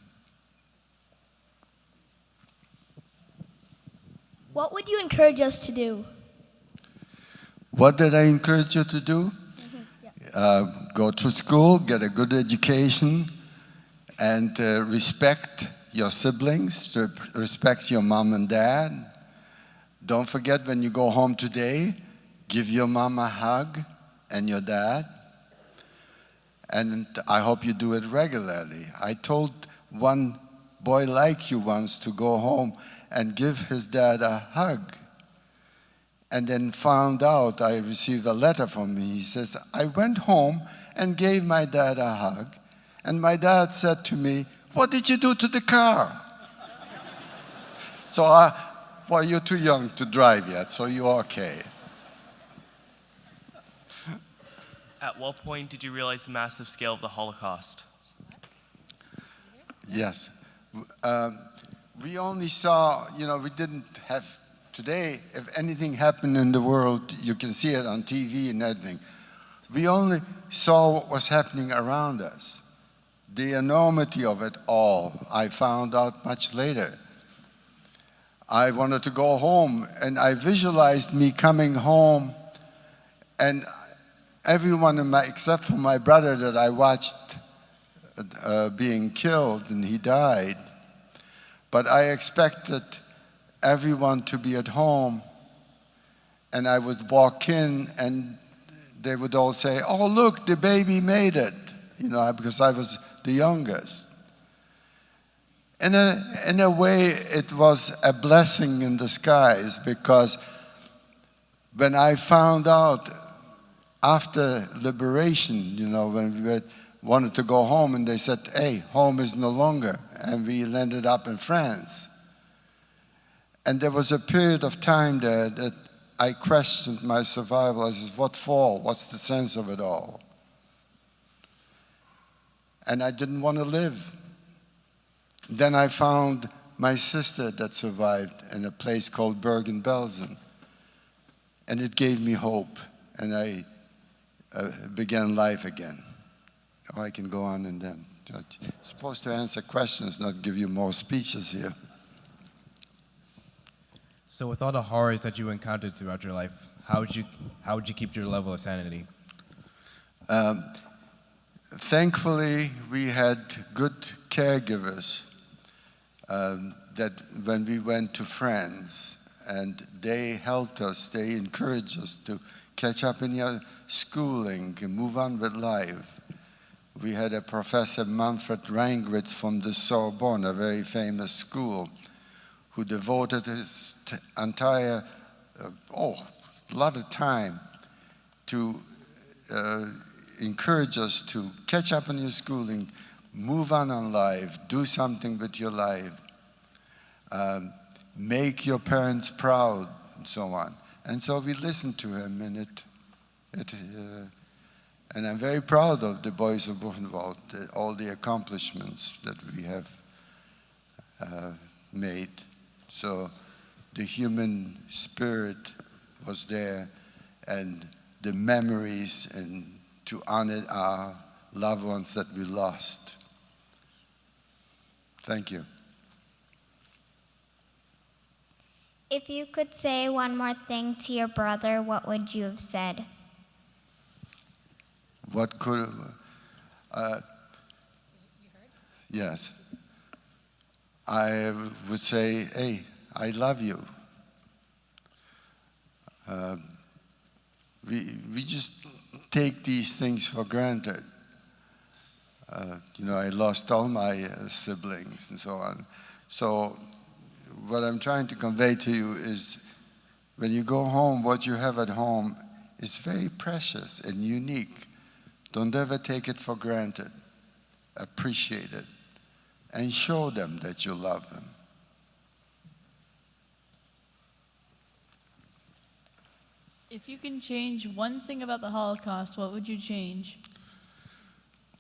What would you encourage us to do? What did I encourage you to do? Go to school, get a good education, and respect your siblings, respect your mom and dad. Don't forget, when you go home today, give your mom a hug and your dad. And I hope you do it regularly. I told one boy like you once to go home and give his dad a hug. And then found out, I received a letter from him. He says, I went home and gave my dad a hug. And my dad said to me, what did you do to the car? So, well, you're too young to drive yet, so you're okay. At what point did you realize the massive scale of the Holocaust? Yes. We only saw, we didn't have, today, if anything happened in the world, you can see it on TV and everything. We only saw what was happening around us. The enormity of it all, I found out much later. I wanted to go home, and I visualized me coming home, and everyone except for my brother that I watched being killed, and he died. But I expected everyone to be at home, and I would walk in and they would all say, "Oh, look, the baby made it," because I was the youngest. In a way, it was a blessing in disguise, because when I found out after liberation, when we wanted to go home, and they said, "Hey, home is no longer," and we ended up in France. And there was a period of time there that I questioned my survival. I said, what for? What's the sense of it all? And I didn't want to live. Then I found my sister that survived in a place called Bergen-Belsen. And it gave me hope, and I began life again. Oh, I can go on and then. I'm supposed to answer questions, not give you more speeches here. So with all the horrors that you encountered throughout your life, how would you keep your level of sanity? Thankfully, we had good caregivers that when we went to France, and they helped us, they encouraged us to catch up in your schooling and move on with life. We had a Professor Manfred Reingwitz from the Sorbonne, a very famous school, who devoted his entire, a lot of time to encourage us to catch up on your schooling, move on life, do something with your life, make your parents proud, and so on. And so we listened to him, and and I'm very proud of the boys of Buchenwald, all the accomplishments that we have made. So the human spirit was there, and the memories, and to honor our loved ones that we lost. Thank you. If you could say one more thing to your brother, what would you have said? What could, yes. I would say, hey, I love you. We just take these things for granted. I lost all my siblings and so on. So what I'm trying to convey to you is, when you go home, what you have at home is very precious and unique. Don't ever take it for granted. Appreciate it. And show them that you love them. If you can change one thing about the Holocaust, what would you change?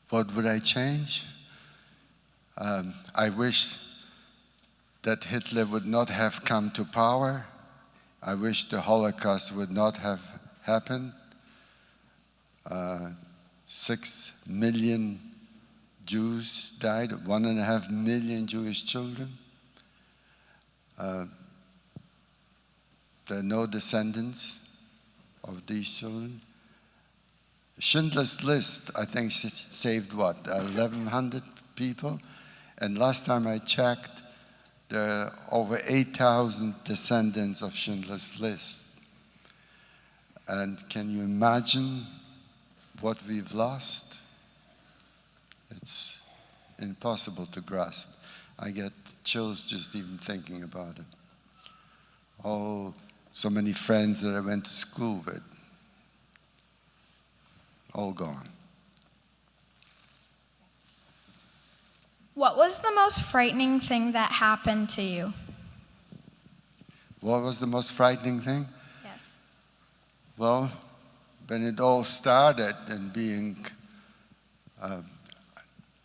What would I change? I wish that Hitler would not have come to power. I wish the Holocaust would not have happened. 6 million Jews died, 1.5 million Jewish children. There are no descendants of these children. Schindler's List, I think, saved what, 1,100 people? And last time I checked, there are over 8,000 descendants of Schindler's List. And can you imagine what we've lost? It's impossible to grasp. I get chills just even thinking about it. Oh, so many friends that I went to school with, all gone. What was the most frightening thing that happened to you? What was the most frightening thing? Yes. Well, when it all started and being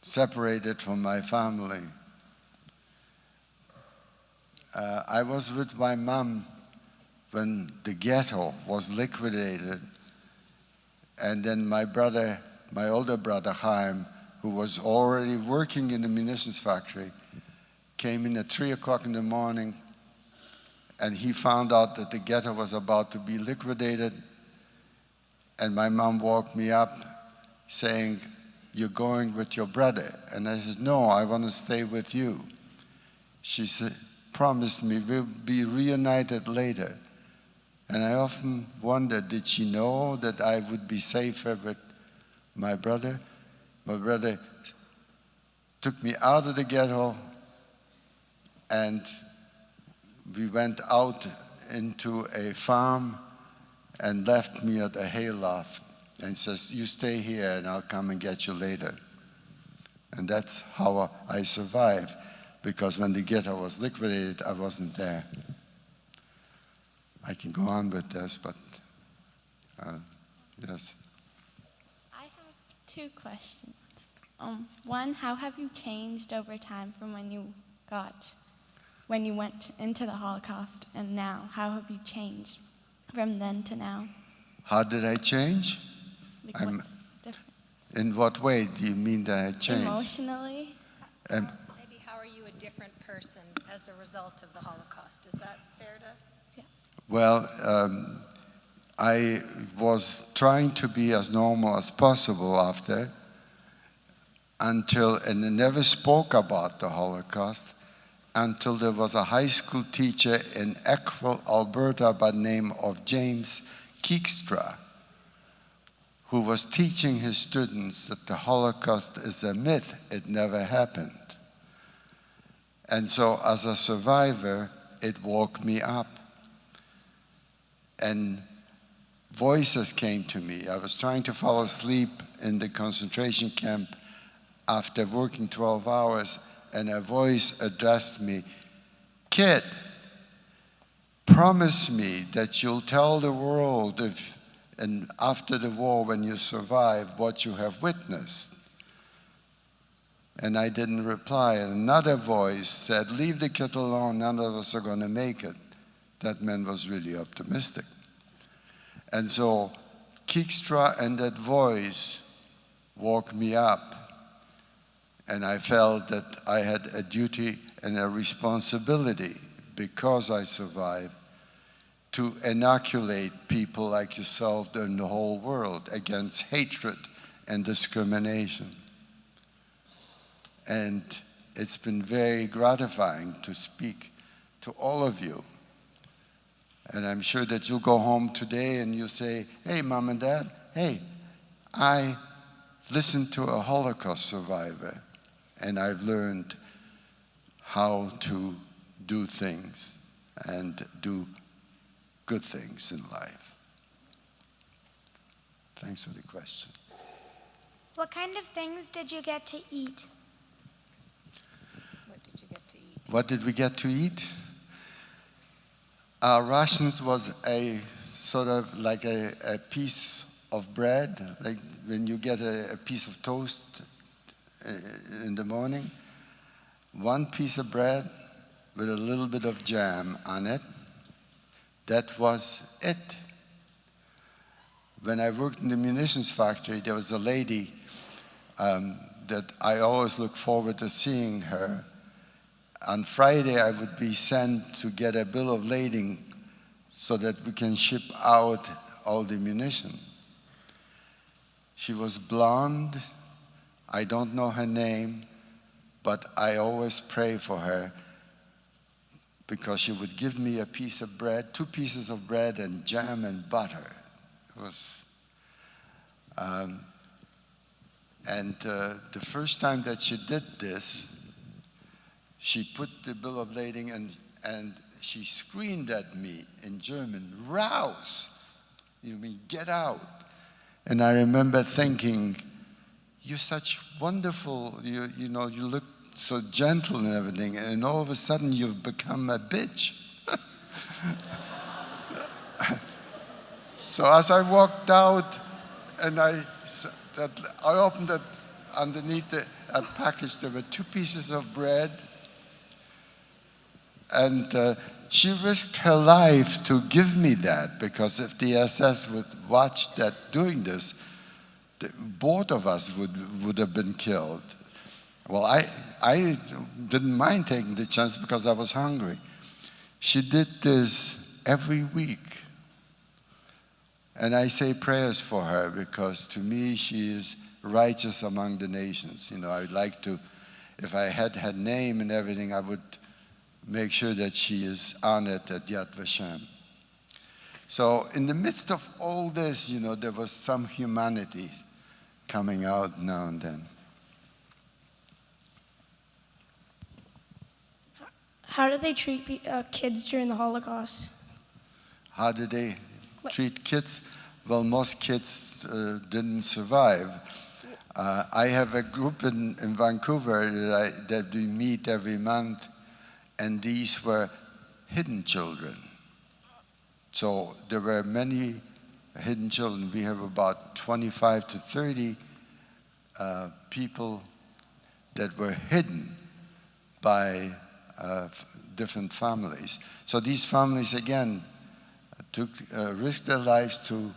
separated from my family, I was with my mom when the ghetto was liquidated, and then my older brother Chaim, who was already working in the munitions factory, came in at 3 o'clock in the morning, and he found out that the ghetto was about to be liquidated, And my mom woke me up saying, "You're going with your brother." And I said, "No, I want to stay with you." She said, promised me we'll be reunited later. And I often wondered, did she know that I would be safer with my brother? My brother took me out of the ghetto, and we went out into a farm and left me at a hayloft and says, "You stay here and I'll come and get you later." And that's how I survived, because when the ghetto was liquidated, I wasn't there. I can go on with this, but yes. I have two questions. One, how have you changed over time from when you went into the Holocaust and now? How have you changed from then to now? How did I change? What's different? In what way do you mean that I changed? Emotionally. Maybe how are you a different person as a result of the Holocaust? Is that fair to? Yeah. Well, I was trying to be as normal as possible after, and I never spoke about the Holocaust until there was a high school teacher in Eckville, Alberta, by the name of James Keekstra, who was teaching his students that the Holocaust is a myth, it never happened. And so as a survivor, it woke me up. And voices came to me. I was trying to fall asleep in the concentration camp after working 12 hours, and a voice addressed me, "Kid, promise me that you'll tell the world and after the war, when you survive, what you have witnessed." And I didn't reply. And another voice said, "Leave the kid alone, none of us are going to make it." That man was really optimistic. And so Keekstra and that voice woke me up. And I felt that I had a duty and a responsibility, because I survived, to inoculate people like yourself in the whole world against hatred and discrimination. And it's been very gratifying to speak to all of you. And I'm sure that you'll go home today and you'll say, "Hey, Mom and Dad, hey, I listened to a Holocaust survivor, and I've learned how to do things and do good things in life." Thanks for the question. What kind of things did you get to eat? What did you get to eat? What did we get to eat? Our rations was a sort of like a piece of bread, like when you get a piece of toast in the morning. One piece of bread with a little bit of jam on it. That was it. When I worked in the munitions factory, there was a lady that I always look forward to seeing her. On Friday, I would be sent to get a bill of lading so that we can ship out all the munition. She was blonde. I don't know her name, but I always pray for her, because she would give me a piece of bread, 2 pieces of bread and jam and butter. It was, the first time that she did this, she put the bill of lading and she screamed at me in German, "Raus!" You mean, get out. And I remember thinking, "You're such wonderful, you look so gentle and everything, and all of a sudden you've become a bitch." So as I walked out and I opened it, underneath a package, there were 2 pieces of bread. And she risked her life to give me that, because if the SS would watch that doing this, both of us would have been killed. Well, I didn't mind taking the chance because I was hungry. She did this every week. And I say prayers for her because to me she is righteous among the nations. You know, I would like to, if I had her name and everything, I would make sure that she is honored at Yad Vashem. So in the midst of all this, you know, there was some humanity coming out now and then. How did they treat kids during the Holocaust? How did they treat kids? Well, most kids didn't survive. I have a group in Vancouver that we meet every month, and these were hidden children. So there were many hidden children. We have about 25 to 30 people that were hidden by different families. So these families, again, risked their lives to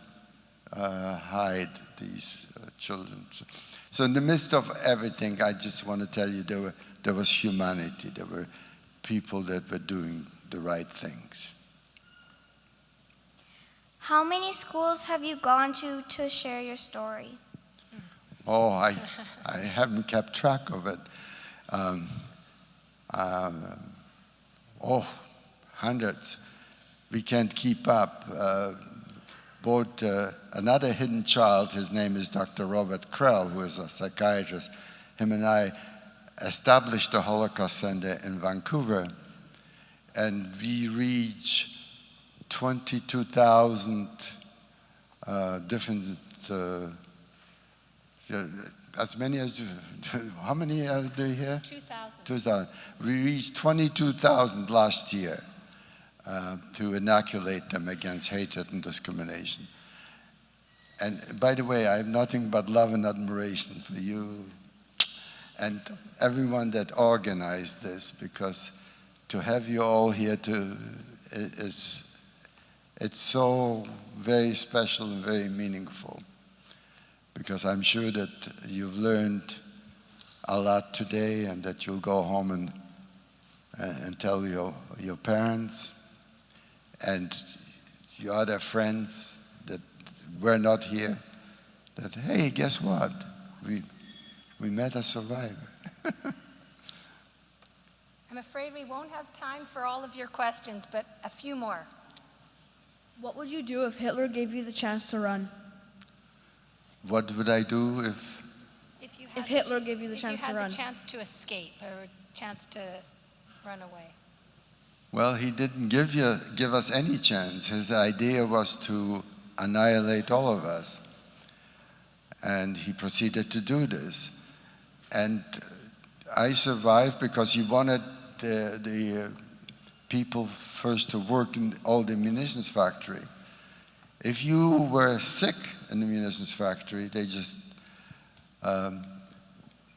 hide these children. So in the midst of everything, I just want to tell you there was humanity. There were people that were doing the right things. How many schools have you gone to share your story? Oh, I haven't kept track of it. Hundreds. We can't keep up. Both another hidden child, his name is Dr. Robert Krell, who is a psychiatrist. Him and I established the Holocaust Center in Vancouver, and we reach 22,000 different, as many as, how many are there here? 2,000. 2,000. We reached 22,000 last year to inoculate them against hatred and discrimination. And by the way, I have nothing but love and admiration for you and everyone that organized this, because to have you all here it's so very special and very meaningful, because I'm sure that you've learned a lot today and that you'll go home and tell your parents and your other friends that were not here that, hey, guess what? We met a survivor. I'm afraid we won't have time for all of your questions, but a few more. What would you do if Hitler gave you the chance to run? What would I do if Hitler gave you the chance to run? If you had the chance to escape or chance to run away. Well, he didn't give us any chance. His idea was to annihilate all of us. And he proceeded to do this. And I survived because he wanted the people first to work in all the munitions factory. If you were sick in the munitions factory, they just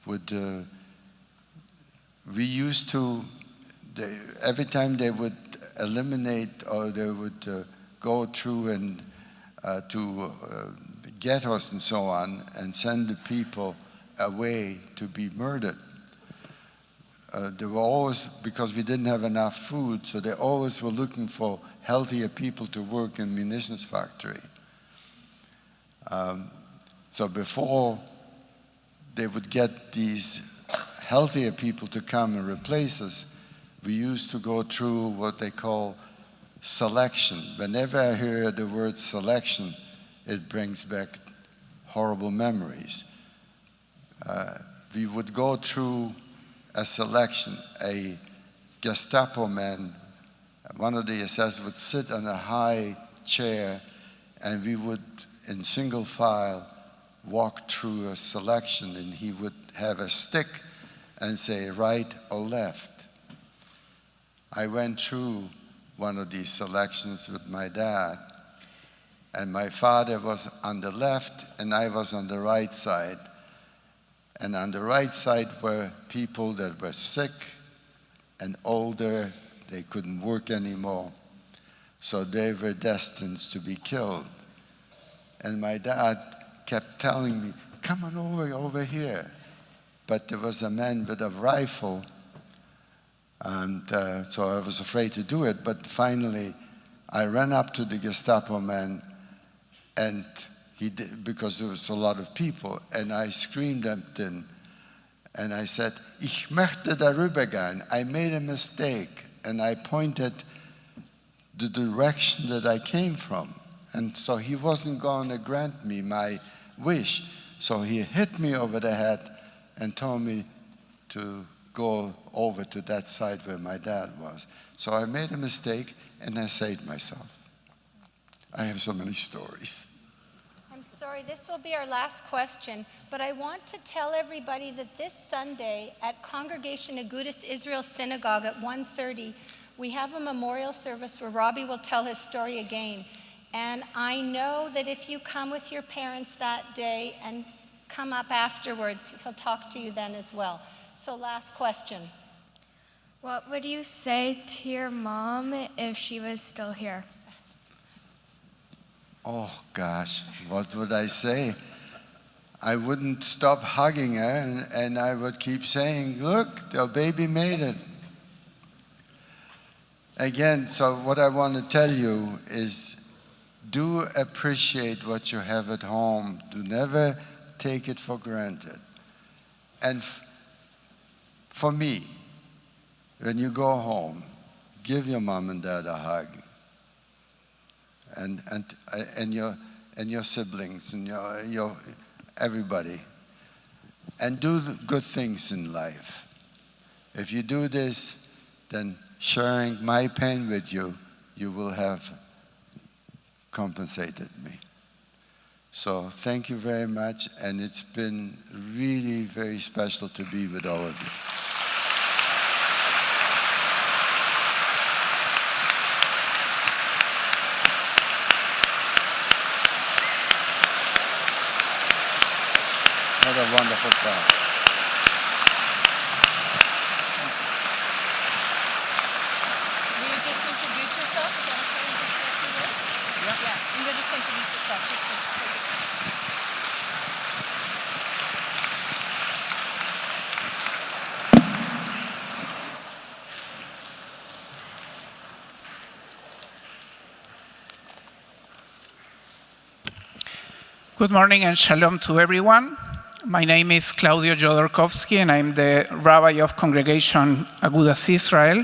we used to, every time they would eliminate or they would go through and to ghettos and so on and send the people away to be murdered. They were always, because we didn't have enough food, so they always were looking for healthier people to work in munitions factory. So before they would get these healthier people to come and replace us, we used to go through what they call selection. Whenever I hear the word selection, it brings back horrible memories. We would go through a selection. A Gestapo man, one of the SS would sit on a high chair, and we would, in single file, walk through a selection, and he would have a stick and say right or left. I went through one of these selections with my dad, and my father was on the left and I was on the right side. And on the right side were people that were sick and older. They couldn't work anymore, so they were destined to be killed. And my dad kept telling me, come on over here. But there was a man with a rifle, and so I was afraid to do it. But finally, I ran up to the Gestapo man, And he did, because there was a lot of people, and I screamed at them, and I said, "Ich möchte darüber gehen." I made a mistake, and I pointed the direction that I came from. And so he wasn't going to grant me my wish. So he hit me over the head and told me to go over to that side where my dad was. So I made a mistake, and I saved myself. I have so many stories. I'm sorry, this will be our last question, but I want to tell everybody that this Sunday at Congregation Agudas Israel Synagogue at 1:30, we have a memorial service where Robbie will tell his story again. And I know that if you come with your parents that day and come up afterwards, he'll talk to you then as well. So last question. What would you say to your mom if she was still here? Oh gosh, what would I say? I wouldn't stop hugging her, and I would keep saying, "Look, the baby made it." Again, so what I want to tell you is, do appreciate what you have at home. Do never take it for granted. And for me, when you go home, give your mom and dad a hug, and your siblings and your everybody, and do the good things in life. If you do this, then sharing my pain with you, you will have compensated me. So thank you very much, and it's been really very special to be with all of you. What a wonderful crowd. Will you just introduce yourself? Is that okay? Just say a few words? Yeah. You can just introduce yourself, just for the sake of time. Good morning and shalom to everyone. My name is Claudio Jodorkowski, and I'm the Rabbi of Congregation Agudas Israel.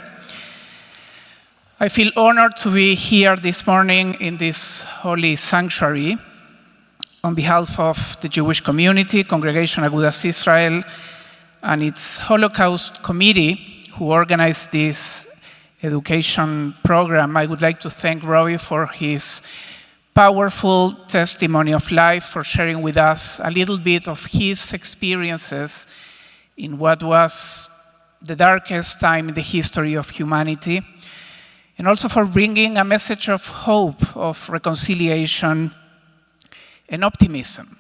I feel honored to be here this morning in this holy sanctuary on behalf of the Jewish community, Congregation Agudas Israel, and its Holocaust committee who organized this education program. I would like to thank Robbie for his powerful testimony of life, for sharing with us a little bit of his experiences in what was the darkest time in the history of humanity, and also for bringing a message of hope, of reconciliation, and optimism.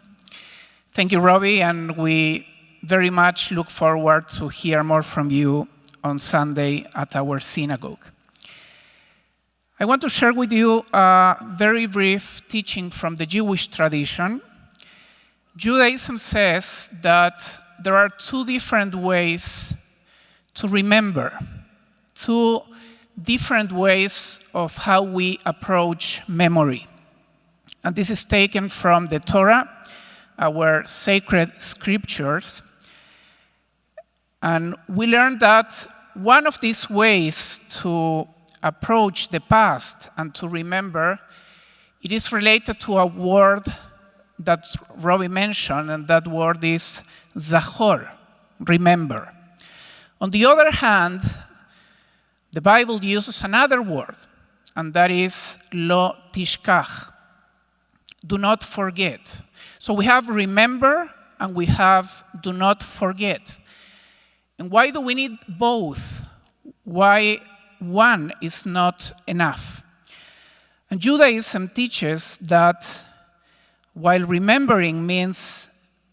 Thank you, Robbie, and we very much look forward to hear more from you on Sunday at our synagogue. I want to share with you a very brief teaching from the Jewish tradition. Judaism says that there are two different ways to remember, two different ways of how we approach memory. And this is taken from the Torah, our sacred scriptures. And we learned that one of these ways to approach the past and to remember, it is related to a word that Robbie mentioned, and that word is zachor, remember. On the other hand, the Bible uses another word, and that is lo tishkach, do not forget. So we have remember and we have do not forget. And why do we need both? Why one is not enough? And Judaism teaches that while remembering means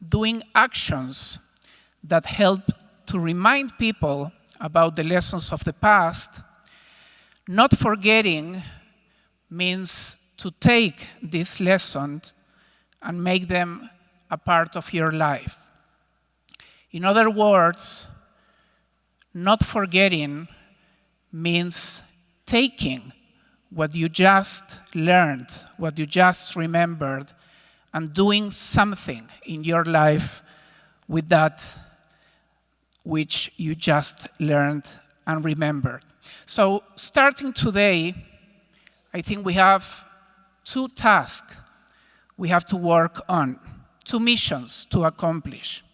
doing actions that help to remind people about the lessons of the past, not forgetting means to take these lessons and make them a part of your life. In other words, not forgetting means taking what you just learned, what you just remembered, and doing something in your life with that which you just learned and remembered. So starting today, I think we have 2 tasks we have to work on, 2 missions to accomplish.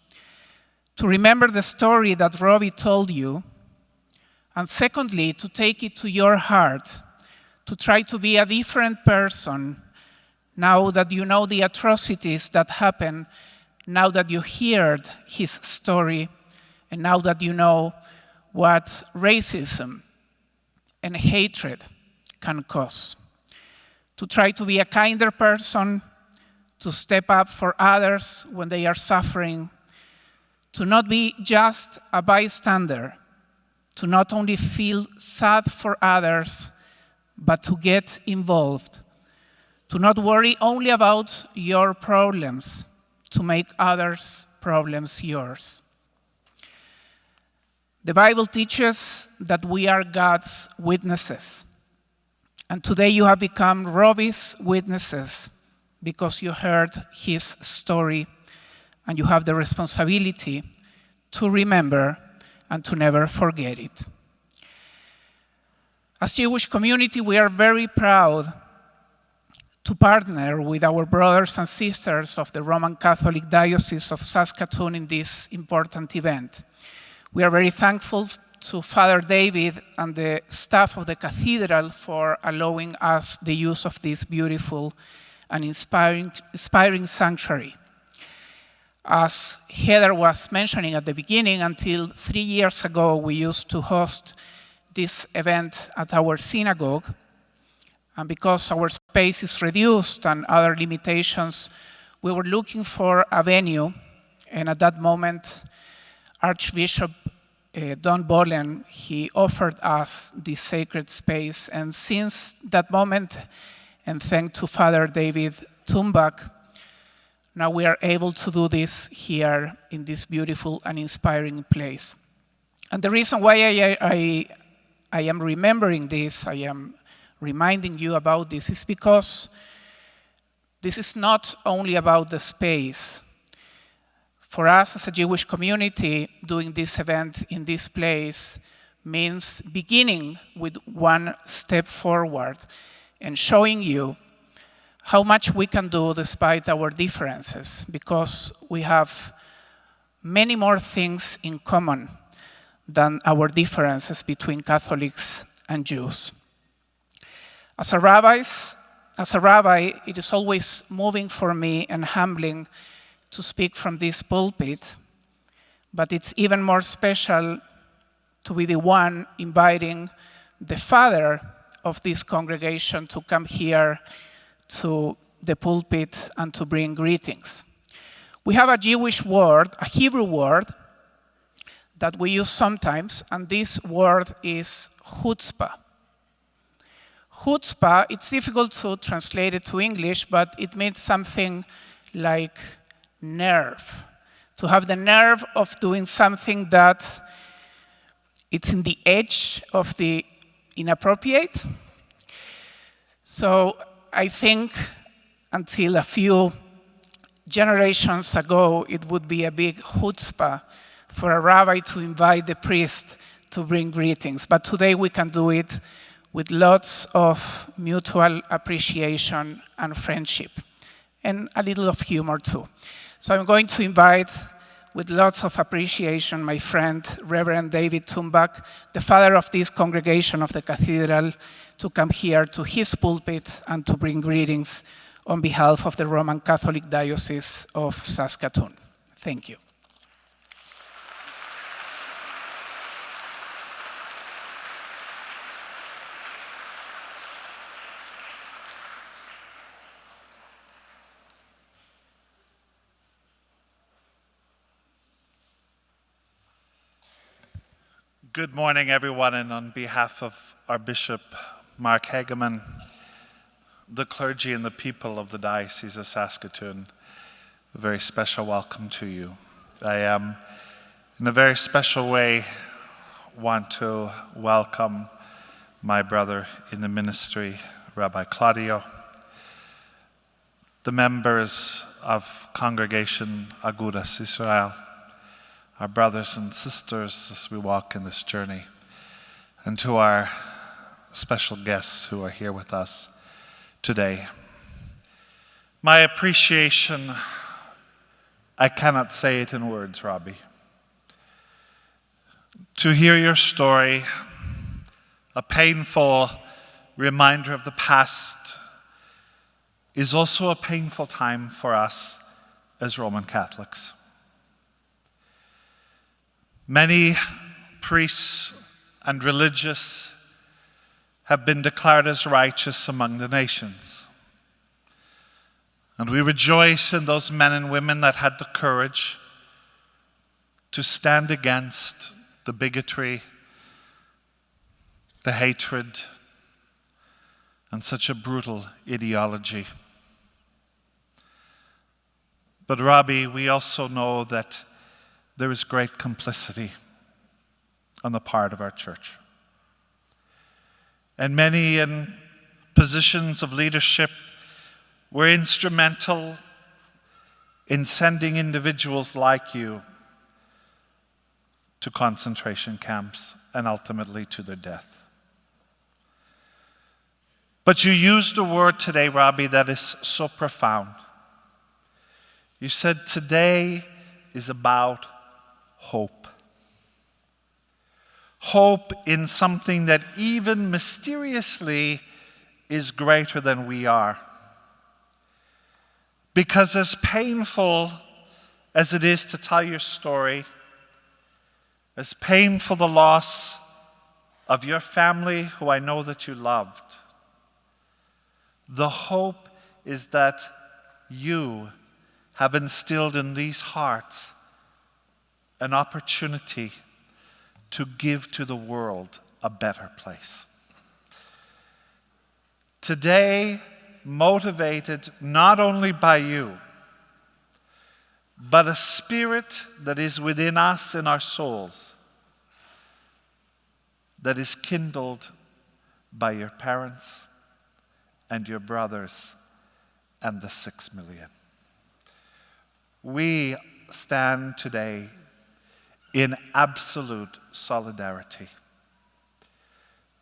To remember the story that Robbie told you, and secondly, to take it to your heart, to try to be a different person now that you know the atrocities that happened, now that you heard his story, and now that you know what racism and hatred can cause. To try to be a kinder person, to step up for others when they are suffering, to not be just a bystander, to not only feel sad for others, but to get involved, to not worry only about your problems, to make others' problems yours. The Bible teaches that we are God's witnesses. And today you have become Robbie's witnesses because you heard his story and you have the responsibility to remember and to never forget it. As Jewish community, we are very proud to partner with our brothers and sisters of the Roman Catholic Diocese of Saskatoon in this important event. We are very thankful to Father David and the staff of the cathedral for allowing us the use of this beautiful and inspiring sanctuary. As Heather was mentioning at the beginning, until 3 years ago, we used to host this event at our synagogue. And because our space is reduced and other limitations, we were looking for a venue. And at that moment, Archbishop Don Bolen, he offered us this sacred space. And since that moment, and thanks to Father David Tumbach, now we are able to do this here in this beautiful and inspiring place. And the reason why I am remembering this, I am reminding you about this, is because this is not only about the space. For us as a Jewish community, doing this event in this place means beginning with one step forward and showing you how much we can do despite our differences, because we have many more things in common than our differences between Catholics and Jews. As a rabbi, it is always moving for me and humbling to speak from this pulpit, but it's even more special to be the one inviting the father of this congregation to come here to the pulpit and to bring greetings. We have a Jewish word, a Hebrew word, that we use sometimes, and this word is chutzpah. Chutzpah, it's difficult to translate it to English, but it means something like nerve. To have the nerve of doing something that it's in the edge of the inappropriate. So I think until a few generations ago, it would be a big chutzpah for a rabbi to invite the priest to bring greetings. But today we can do it with lots of mutual appreciation and friendship, and a little of humor too. So I'm going to invite, with lots of appreciation, my friend, Reverend David Tumbach, the father of this congregation of the cathedral, to come here to his pulpit and to bring greetings on behalf of the Roman Catholic Diocese of Saskatoon. Thank you. Good morning, everyone, and on behalf of our Bishop, Mark Hageman, the clergy and the people of the Diocese of Saskatoon, a very special welcome to you. I in a very special way, want to welcome my brother in the ministry, Rabbi Claudio, the members of Congregation Agudas Israel, our brothers and sisters as we walk in this journey, and to our special guests who are here with us today. My appreciation, I cannot say it in words, Robbie. To hear your story, a painful reminder of the past, is also a painful time for us as Roman Catholics. Many priests and religious have been declared as righteous among the nations. And we rejoice in those men and women that had the courage to stand against the bigotry, the hatred, and such a brutal ideology. But Robbie, we also know that there is great complicity on the part of our church. And many in positions of leadership were instrumental in sending individuals like you to concentration camps and ultimately to their death. But you used a word today, Robbie, that is so profound. You said today is about hope. Hope in something that even mysteriously is greater than we are. Because as painful as it is to tell your story, as painful the loss of your family who I know that you loved, the hope is that you have instilled in these hearts an opportunity to give to the world a better place. Today, motivated not only by you, but a spirit that is within us in our souls, that is kindled by your parents and your brothers and the 6 million. We stand today in absolute solidarity.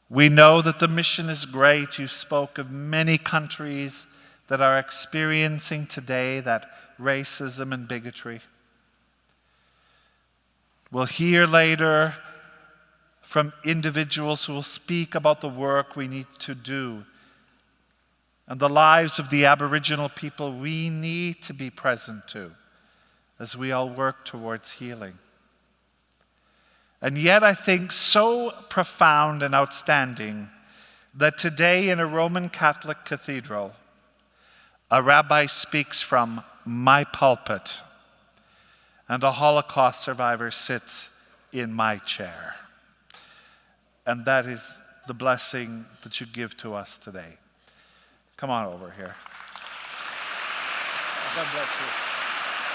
We know that the mission is great. You spoke of many countries that are experiencing today that racism and bigotry. We'll hear later from individuals who will speak about the work we need to do and the lives of the Aboriginal people we need to be present to as we all work towards healing. And yet I think so profound and outstanding that today in a Roman Catholic cathedral, a rabbi speaks from my pulpit and a Holocaust survivor sits in my chair. And that is the blessing that you give to us today. Come on over here. God bless you.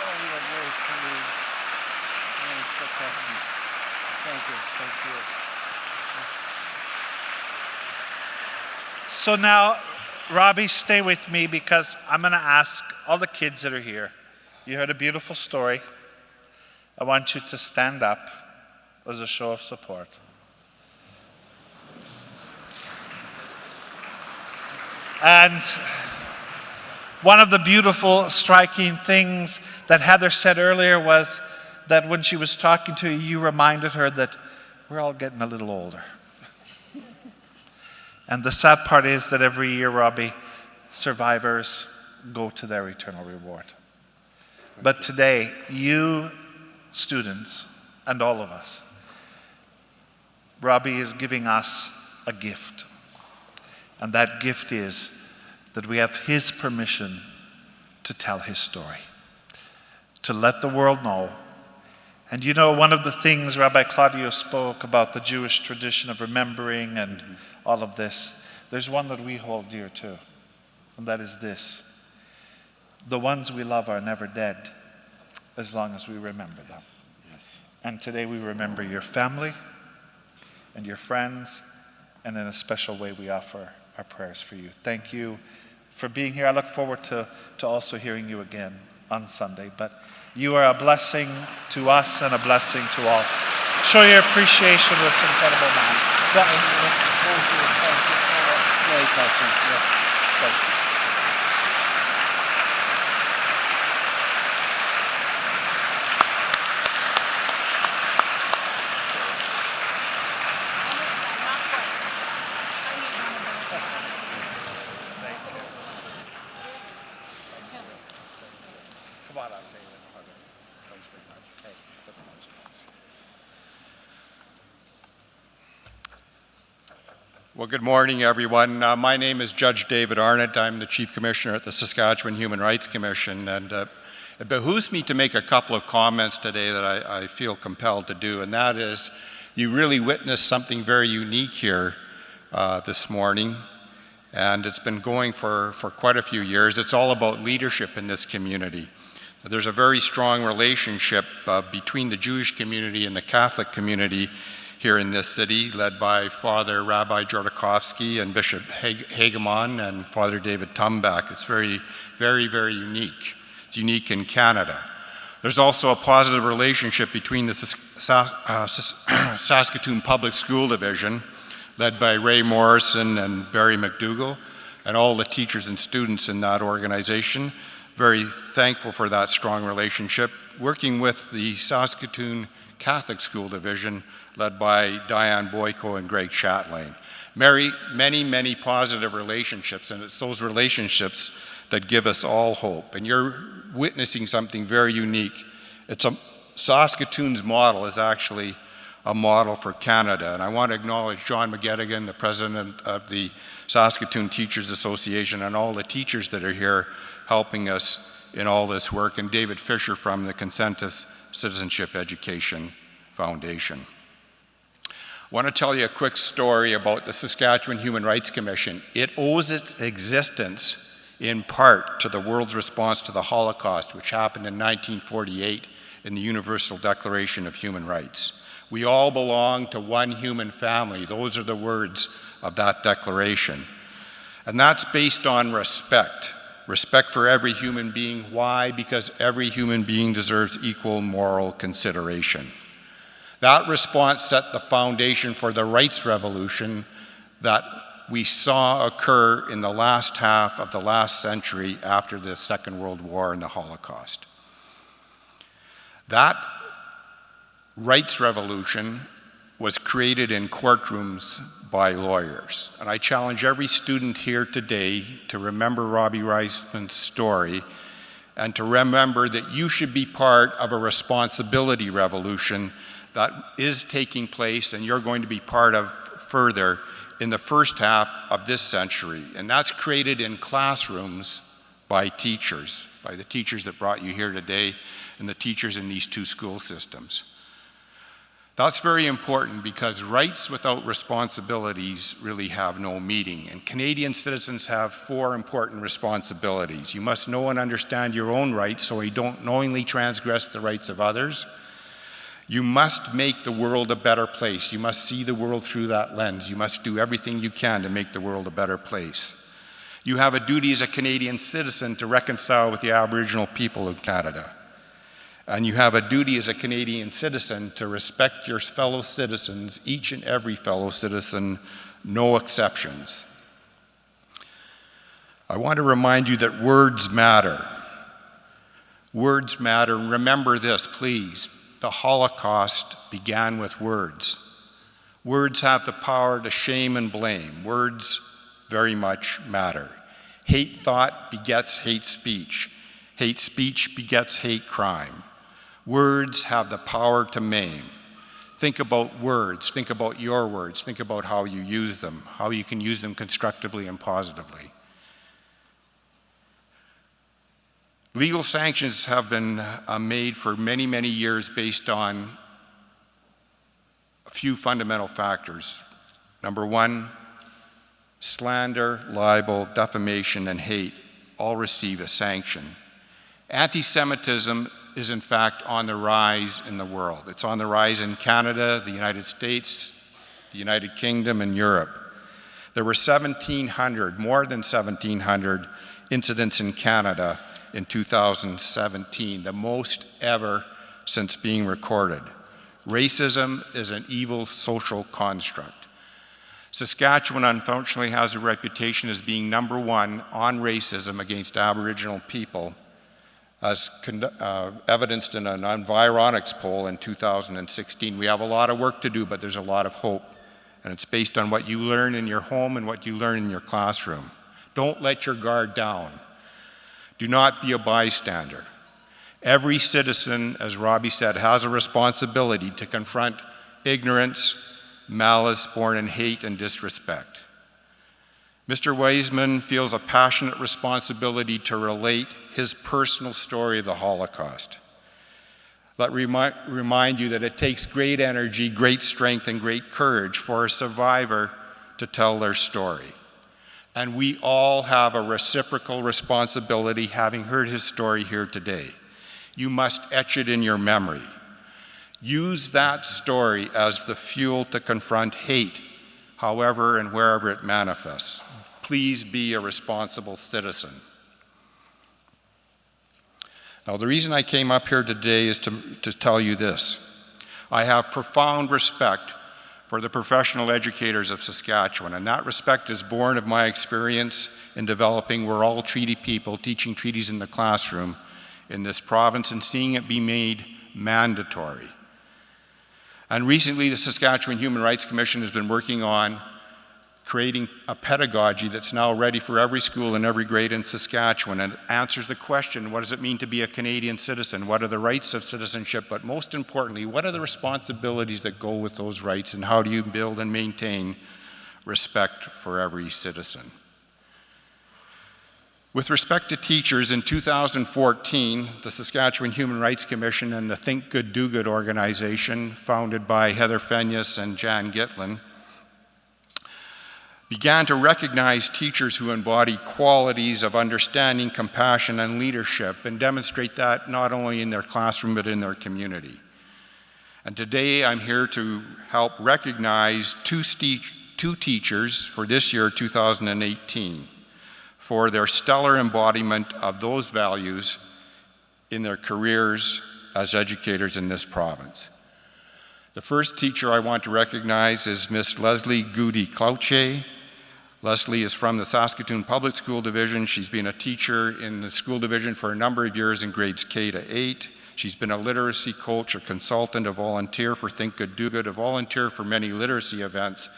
Oh, you are very kind. Oh, it's so touching. Thank you. Thank you. So now, Robbie, stay with me because I'm going to ask all the kids that are here. You heard a beautiful story. I want you to stand up as a show of support. And one of the beautiful, striking things that Heather said earlier was that when she was talking to you, you reminded her that we're all getting a little older. And the sad part is that every year, Robbie, survivors go to their eternal reward. But today, you students and all of us, Robbie is giving us a gift. And that gift is that we have his permission to tell his story, to let the world know. And you know, one of the things Rabbi Claudio spoke about the Jewish tradition of remembering and all of this, there's one that we hold dear too, and that is this. The ones we love are never dead as long as we remember them. Yes. And today we remember your family and your friends and in a special way we offer our prayers for you. Thank you for being here. I look forward to also hearing you again on Sunday. But you are a blessing to us and a blessing to all. Show your appreciation to this incredible man. Very touching. Yeah. Thank you. Well, good morning, everyone. My name is Judge David Arnott. I'm the Chief Commissioner at the Saskatchewan Human Rights Commission, and it behooves me to make a couple of comments today that I feel compelled to do, and that is, you really witnessed something very unique here this morning, and it's been going for quite a few years. It's all about leadership in this community. There's a very strong relationship between the Jewish community and the Catholic community here in this city, led by Father Rabbi Jordakovsky and Bishop Hageman and Father David Tumback. It's very, very, very unique. It's unique in Canada. There's also a positive relationship between the Saskatoon Public School Division, led by Ray Morrison and Barry McDougall, and all the teachers and students in that organization. Very thankful for that strong relationship. Working with the Saskatoon Catholic School Division, led by Diane Boyko and Greg Chatelain. Many, many positive relationships, and it's those relationships that give us all hope. And you're witnessing something very unique. Saskatoon's model is actually a model for Canada, and I want to acknowledge John McGettigan, the president of the Saskatoon Teachers Association, and all the teachers that are here helping us in all this work, and David Fisher from the Consensus Citizenship Education Foundation. I want to tell you a quick story about the Saskatchewan Human Rights Commission. It owes its existence in part to the world's response to the Holocaust, which happened in 1948 in the Universal Declaration of Human Rights. We all belong to one human family. Those are the words of that declaration. And that's based on respect. Respect for every human being. Why? Because every human being deserves equal moral consideration. That response set the foundation for the rights revolution that we saw occur in the last half of the last century after the Second World War and the Holocaust. That rights revolution was created in courtrooms by lawyers. And I challenge every student here today to remember Robbie Waisman's story and to remember that you should be part of a responsibility revolution that is taking place and you're going to be part of further in the first half of this century. And that's created in classrooms by teachers, by the teachers that brought you here today and the teachers in these two school systems. That's very important because rights without responsibilities really have no meaning. And Canadian citizens have 4 important responsibilities. You must know and understand your own rights so you don't knowingly transgress the rights of others. You must make the world a better place. You must see the world through that lens. You must do everything you can to make the world a better place. You have a duty as a Canadian citizen to reconcile with the Aboriginal people of Canada. And you have a duty as a Canadian citizen to respect your fellow citizens, each and every fellow citizen, no exceptions. I want to remind you that words matter. Words matter. Remember this, please. The Holocaust began with words. Words have the power to shame and blame. Words very much matter. Hate thought begets hate speech. Hate speech begets hate crime. Words have the power to maim. Think about words. Think about your words. Think about how you use them, how you can use them constructively and positively. Legal sanctions have been made for many, many years based on a few fundamental factors. Number 1, slander, libel, defamation, and hate all receive a sanction. Anti-Semitism is in fact on the rise in the world. It's on the rise in Canada, the United States, the United Kingdom, and Europe. There were 1,700, more than 1,700 incidents in Canada in 2017, the most ever since being recorded. Racism is an evil social construct. Saskatchewan, unfortunately, has a reputation as being #1 on racism against Aboriginal people, as evidenced in an Environics poll in 2016. We have a lot of work to do, but there's a lot of hope. And it's based on what you learn in your home and what you learn in your classroom. Don't let your guard down. Do not be a bystander. Every citizen, as Robbie said, has a responsibility to confront ignorance, malice born in hate and disrespect. Mr. Waisman feels a passionate responsibility to relate his personal story of the Holocaust. Let me remind you that it takes great energy, great strength, and great courage for a survivor to tell their story. And we all have a reciprocal responsibility, having heard his story here today. You must etch it in your memory. Use that story as the fuel to confront hate, however and wherever it manifests. Please be a responsible citizen. Now, the reason I came up here today is to tell you this. I have profound respect for the professional educators of Saskatchewan, and that respect is born of my experience in developing We're All Treaty People, teaching treaties in the classroom in this province and seeing it be made mandatory. And recently, the Saskatchewan Human Rights Commission has been working on creating a pedagogy that's now ready for every school and every grade in Saskatchewan, and it answers the question, what does it mean to be a Canadian citizen? What are the rights of citizenship? But most importantly, what are the responsibilities that go with those rights, and how do you build and maintain respect for every citizen? With respect to teachers, in 2014, the Saskatchewan Human Rights Commission and the Think Good, Do Good organization, founded by Heather Fenyas and Jan Gitlin, began to recognize teachers who embody qualities of understanding, compassion, and leadership, and demonstrate that not only in their classroom, but in their community. And today, I'm here to help recognize two teachers for this year, 2018, for their stellar embodiment of those values in their careers as educators in this province. The first teacher I want to recognize is Miss Leslie Goody-Clouche. Leslie is from the Saskatoon Public School Division. She's been a teacher in the school division for a number of years in grades K to 8. She's been a literacy coach, a consultant, a volunteer for Think Good, Do Good, a volunteer for many literacy events,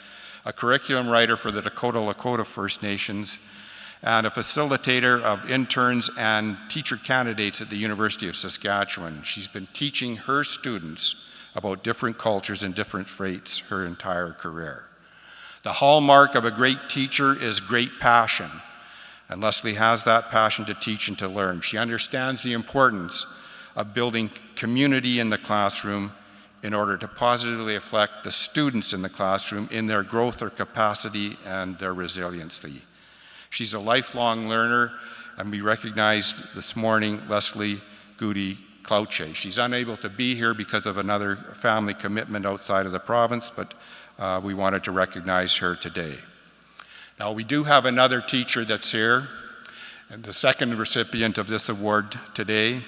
a curriculum writer for the Dakota Lakota First Nations, and a facilitator of interns and teacher candidates at the University of Saskatchewan. She's been teaching her students about different cultures and different faiths her entire career. The hallmark of a great teacher is great passion, and Leslie has that passion to teach and to learn. She understands the importance of building community in the classroom in order to positively affect the students in the classroom in their growth, their capacity, and their resiliency. She's a lifelong learner, and we recognize this morning Leslie Goody-Clouche. She's unable to be here because of another family commitment outside of the province, but we wanted to recognize her today. Now, we do have another teacher that's here, and the second recipient of this award today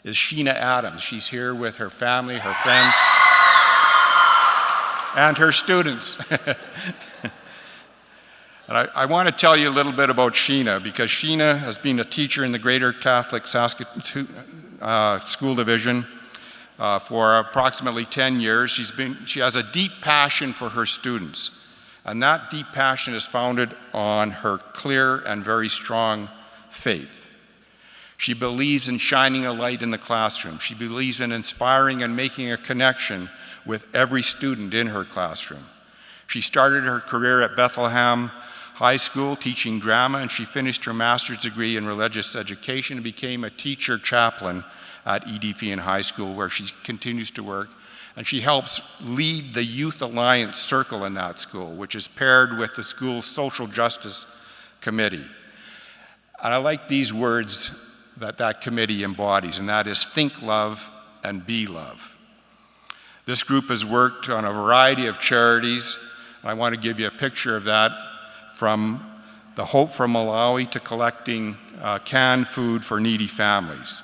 is Sheena Adams. She's here with her family, her friends, and her students. And I want to tell you a little bit about Sheena, because Sheena has been a teacher in the Greater Catholic Saskatoon School Division for approximately 10 years. She has a deep passion for her students, and that deep passion is founded on her clear and very strong faith. She believes in shining a light in the classroom. She believes in inspiring and making a connection with every student in her classroom. She started her career at Bethlehem High School teaching drama, and she finished her master's degree in religious education and became a teacher chaplain at Edfian High School, where she continues to work. And she helps lead the Youth Alliance Circle in that school, which is paired with the school's Social Justice Committee. And I like these words that committee embodies, and that is think love and be love. This group has worked on a variety of charities I want to give you a picture of that, from the Hope from Malawi to collecting canned food for needy families.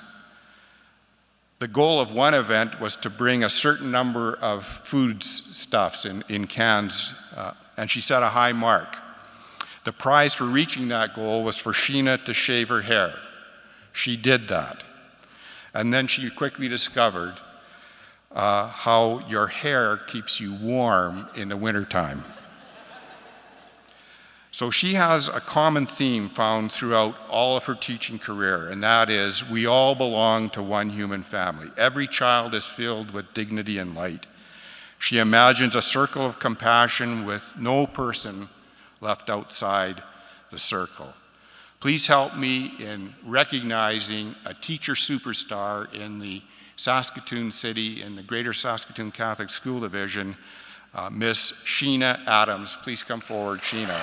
The goal of one event was to bring a certain number of foodstuffs in cans, and she set a high mark. The prize for reaching that goal was for Sheena to shave her hair. She did that. And then she quickly discovered how your hair keeps you warm in the wintertime. So she has a common theme found throughout all of her teaching career, and that is, we all belong to one human family. Every child is filled with dignity and light. She imagines a circle of compassion with no person left outside the circle. Please help me in recognizing a teacher superstar in the Saskatoon City, in the Greater Saskatoon Catholic School Division, Miss Sheena Adams. Please come forward, Sheena.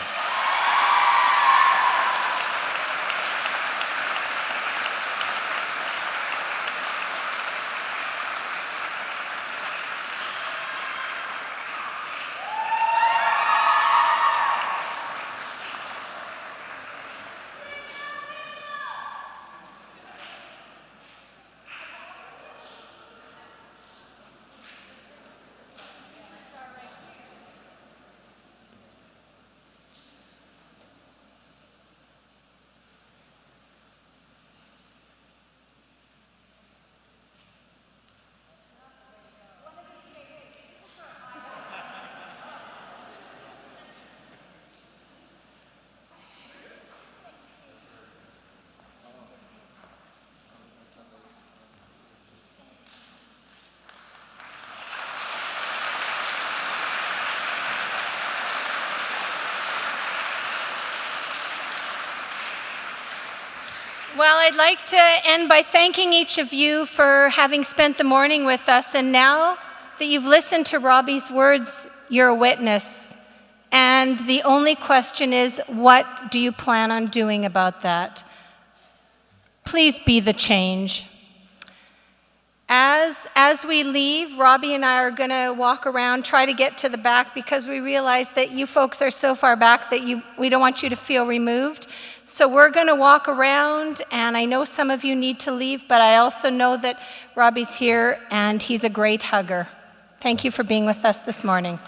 Well, I'd like to end by thanking each of you for having spent the morning with us. And now that you've listened to Robbie's words, you're a witness. And the only question is, what do you plan on doing about that? Please be the change. As we leave, Robbie and I are going to walk around, try to get to the back, because we realize that you folks are so far back that we don't want you to feel removed. So we're going to walk around, and I know some of you need to leave, but I also know that Robbie's here, and he's a great hugger. Thank you for being with us this morning.